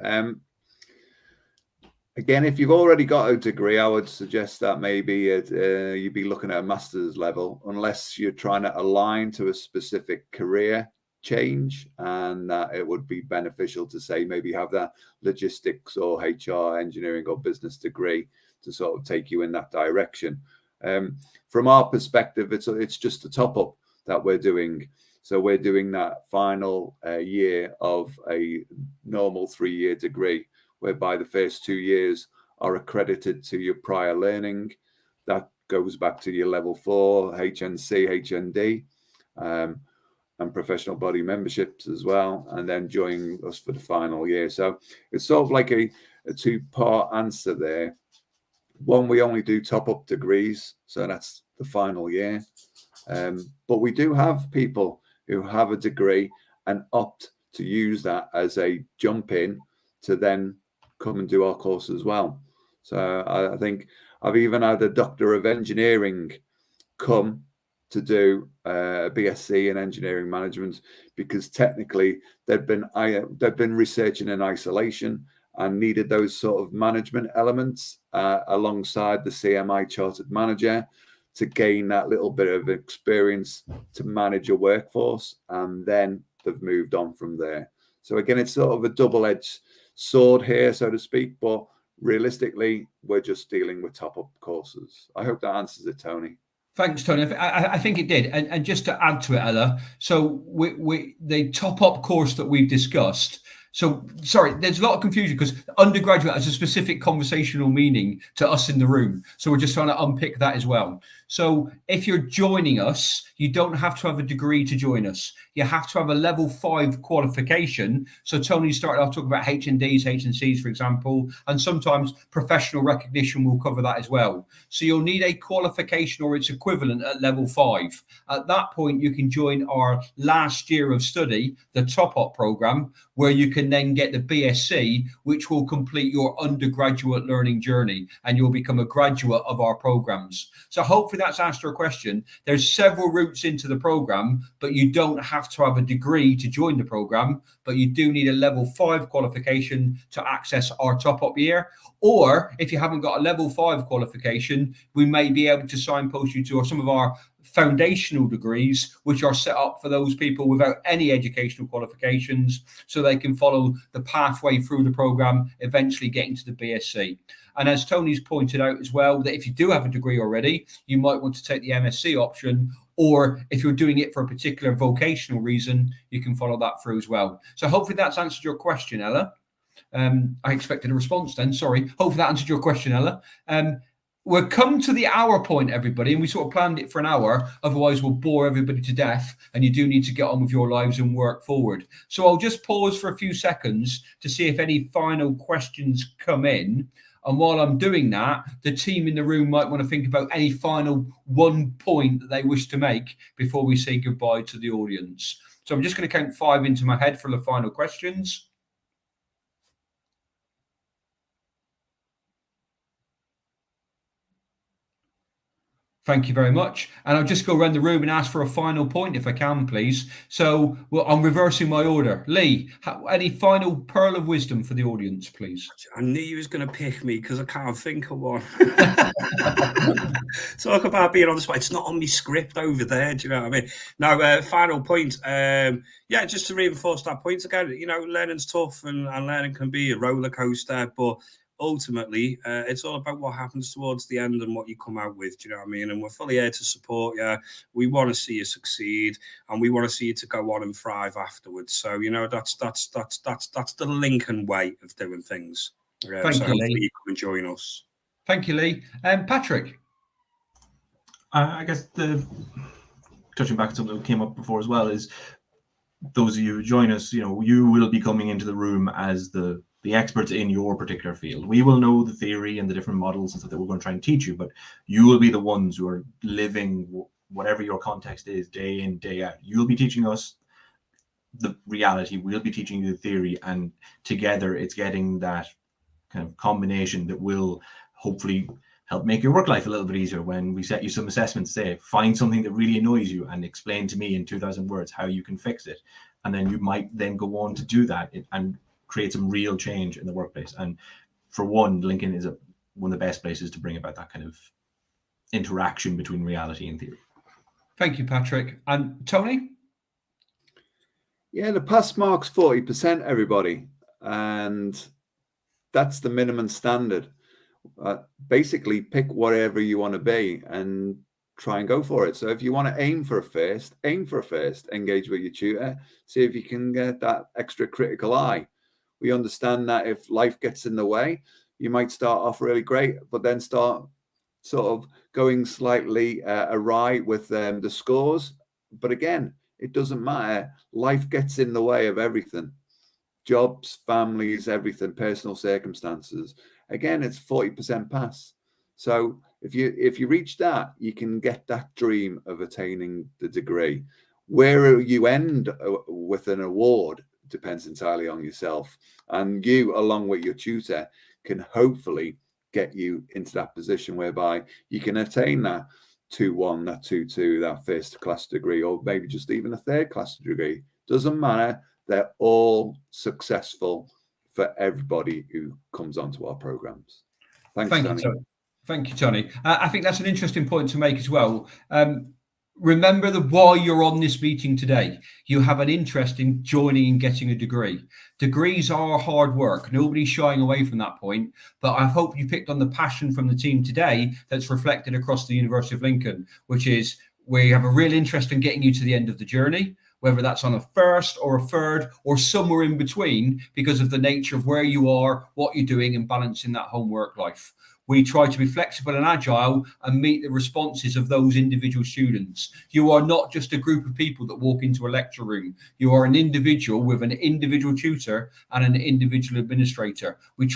Again, if you've already got a degree, I would suggest that maybe you'd be looking at a master's level, unless you're trying to align to a specific career change, and that it would be beneficial to say maybe have that logistics or HR, engineering or business degree to sort of take you in that direction. From our perspective, it's just a top up that we're doing. So we're doing that final year of a normal 3-year degree, whereby the first 2 years are accredited to your prior learning. That goes back to your level 4, HNC, HND, and professional body memberships as well, and then join us for the final year. So it's sort of like a 2-part answer there. One, we only do top-up degrees, so that's the final year. But we do have people who have a degree and opt to use that as a jump in to then come and do our course as well. So I think I've even had a Doctor of Engineering come to do a BSc in engineering management, because technically they've been researching in isolation and needed those sort of management elements alongside the CMI chartered manager to gain that little bit of experience to manage a workforce, and then they've moved on from there. So again, it's sort of a double-edged sword here, so to speak, but realistically, we're just dealing with top-up courses. I hope that answers it, Tony. Thanks, Tony. I think it did. And just to add to it, Ella, so the top-up course that we've discussed, so sorry, there's a lot of confusion because undergraduate has a specific conversational meaning to us in the room. So we're just trying to unpick that as well. So if you're joining us, you don't have to have a degree to join us. You have to have a level 5 qualification. So Tony started off talking about HNDs, HNCs, for example, and sometimes professional recognition will cover that as well. So you'll need a qualification or its equivalent at level 5. At that point, you can join our last year of study, the top-up program, where you can then get the BSc, which will complete your undergraduate learning journey, and you'll become a graduate of our programs. So hopefully that's answered your question. There's several routes into the program, but you don't have to have a degree to join the program, but you do need a level 5 qualification to access our top-up year. Or if you haven't got a level 5 qualification, we may be able to signpost you to some of our foundational degrees, which are set up for those people without any educational qualifications, so they can follow the pathway through the program, eventually getting to the BSc. And as Tony's pointed out as well, that if you do have a degree already, you might want to take the MSc option, or if you're doing it for a particular vocational reason, you can follow that through as well. So hopefully that's answered your question, Ella. I expected a response then, sorry. Hopefully that answered your question, Ella. We're come to the hour point, everybody, and we sort of planned it for an hour. Otherwise, we'll bore everybody to death, and you do need to get on with your lives and work forward. So I'll just pause for a few seconds to see if any final questions come in. And while I'm doing that, the team in the room might want to think about any final one point that they wish to make before we say goodbye to the audience. So I'm just going to count 5 into my head for the final questions. Thank you very much. And I'll just go around the room and ask for a final point, if I can, please. So I'm reversing my order. Lee, any final pearl of wisdom for the audience, please? I knew you was going to pick me because I can't think of one. Talk about being on the spot. It's not on my script over there. Do you know what I mean? No, final point. Yeah, just to reinforce that point again, learning's tough and learning can be a roller coaster, but ultimately, it's all about what happens towards the end and what you come out with. Do you know what I mean? And we're fully here to support you. We want to see you succeed, and we want to see you to go on and thrive afterwards. So that's the Lincoln way of doing things. Thank so you, hopefully Lee. you come and join us. Thank you, Lee. Patrick. I guess touching back to something that came up before as well is those of you who join us. You will be coming into the room as the experts in your particular field. We will know the theory and the different models and stuff that we're going to try and teach you, but you will be the ones who are living whatever your context is day in, day out. You'll be teaching us the reality, we'll be teaching you the theory, and together it's getting that kind of combination that will hopefully help make your work life a little bit easier. When we set you some assessments, say, find something that really annoys you and explain to me in 2,000 words how you can fix it. And then you might then go on to do that and create some real change in the workplace. And for one, Lincoln is one of the best places to bring about that kind of interaction between reality and theory. Thank you, Patrick. And Tony? Yeah, the pass mark's 40%, everybody. And that's the minimum standard. Basically, pick whatever you want to be and try and go for it. So if you want to aim for a first, engage with your tutor, see if you can get that extra critical eye. We understand that if life gets in the way, you might start off really great, but then start sort of going slightly awry with the scores. But again, it doesn't matter. Life gets in the way of everything. Jobs, families, everything, personal circumstances. Again, it's 40% pass. So if you reach that, you can get that dream of attaining the degree. Where you end with an award depends entirely on yourself. And you, along with your tutor, can hopefully get you into that position whereby you can attain that 2-1, that 2-2, that first class degree, or maybe just even a third class degree. Doesn't matter. They're all successful for everybody who comes onto our programs. Thanks, Tony. Thank you, Tony. I think that's an interesting point to make as well. Remember why you're on this meeting today. You have an interest in joining and getting a degree. Degrees are hard work. Nobody's shying away from that point. But I hope you picked on the passion from the team today that's reflected across the University of Lincoln, which is we have a real interest in getting you to the end of the journey, whether that's on a first or a third or somewhere in between, because of the nature of where you are, what you're doing, and balancing that homework life. We try to be flexible and agile and meet the responses of those individual students. You are not just a group of people that walk into a lecture room. You are an individual with an individual tutor and an individual administrator. We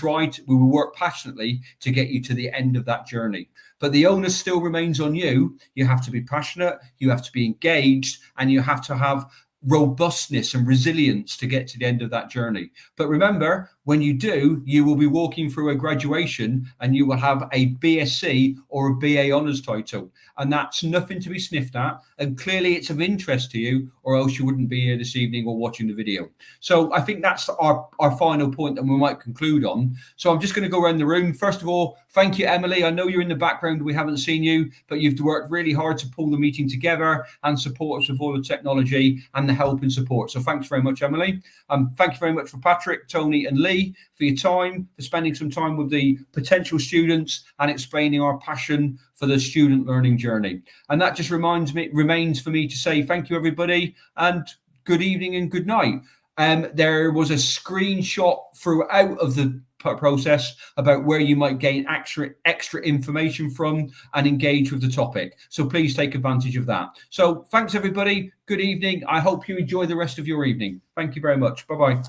will work passionately to get you to the end of that journey. But the onus still remains on you. You have to be passionate, you have to be engaged, and you have to have robustness and resilience to get to the end of that journey. But remember, when you do, you will be walking through a graduation and you will have a BSc or a BA honours title. And that's nothing to be sniffed at. And clearly it's of interest to you, or else you wouldn't be here this evening or watching the video. So I think that's our final point that we might conclude on. So I'm just going to go around the room. First of all, thank you, Emily. I know you're in the background. We haven't seen you, but you've worked really hard to pull the meeting together and support us with all the technology and the help and support. So thanks very much, Emily. Thank you very much for Patrick, Tony and Lee for your time, for spending some time with the potential students and explaining our passion for the student learning journey. And that just remains for me to say thank you, everybody, and good evening and good night. There was a screenshot throughout of the process about where you might gain extra information from and engage with the topic. So please take advantage of that. So thanks, everybody. Good evening. I hope you enjoy the rest of your evening. Thank you very much. Bye-bye.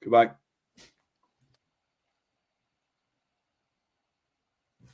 Goodbye.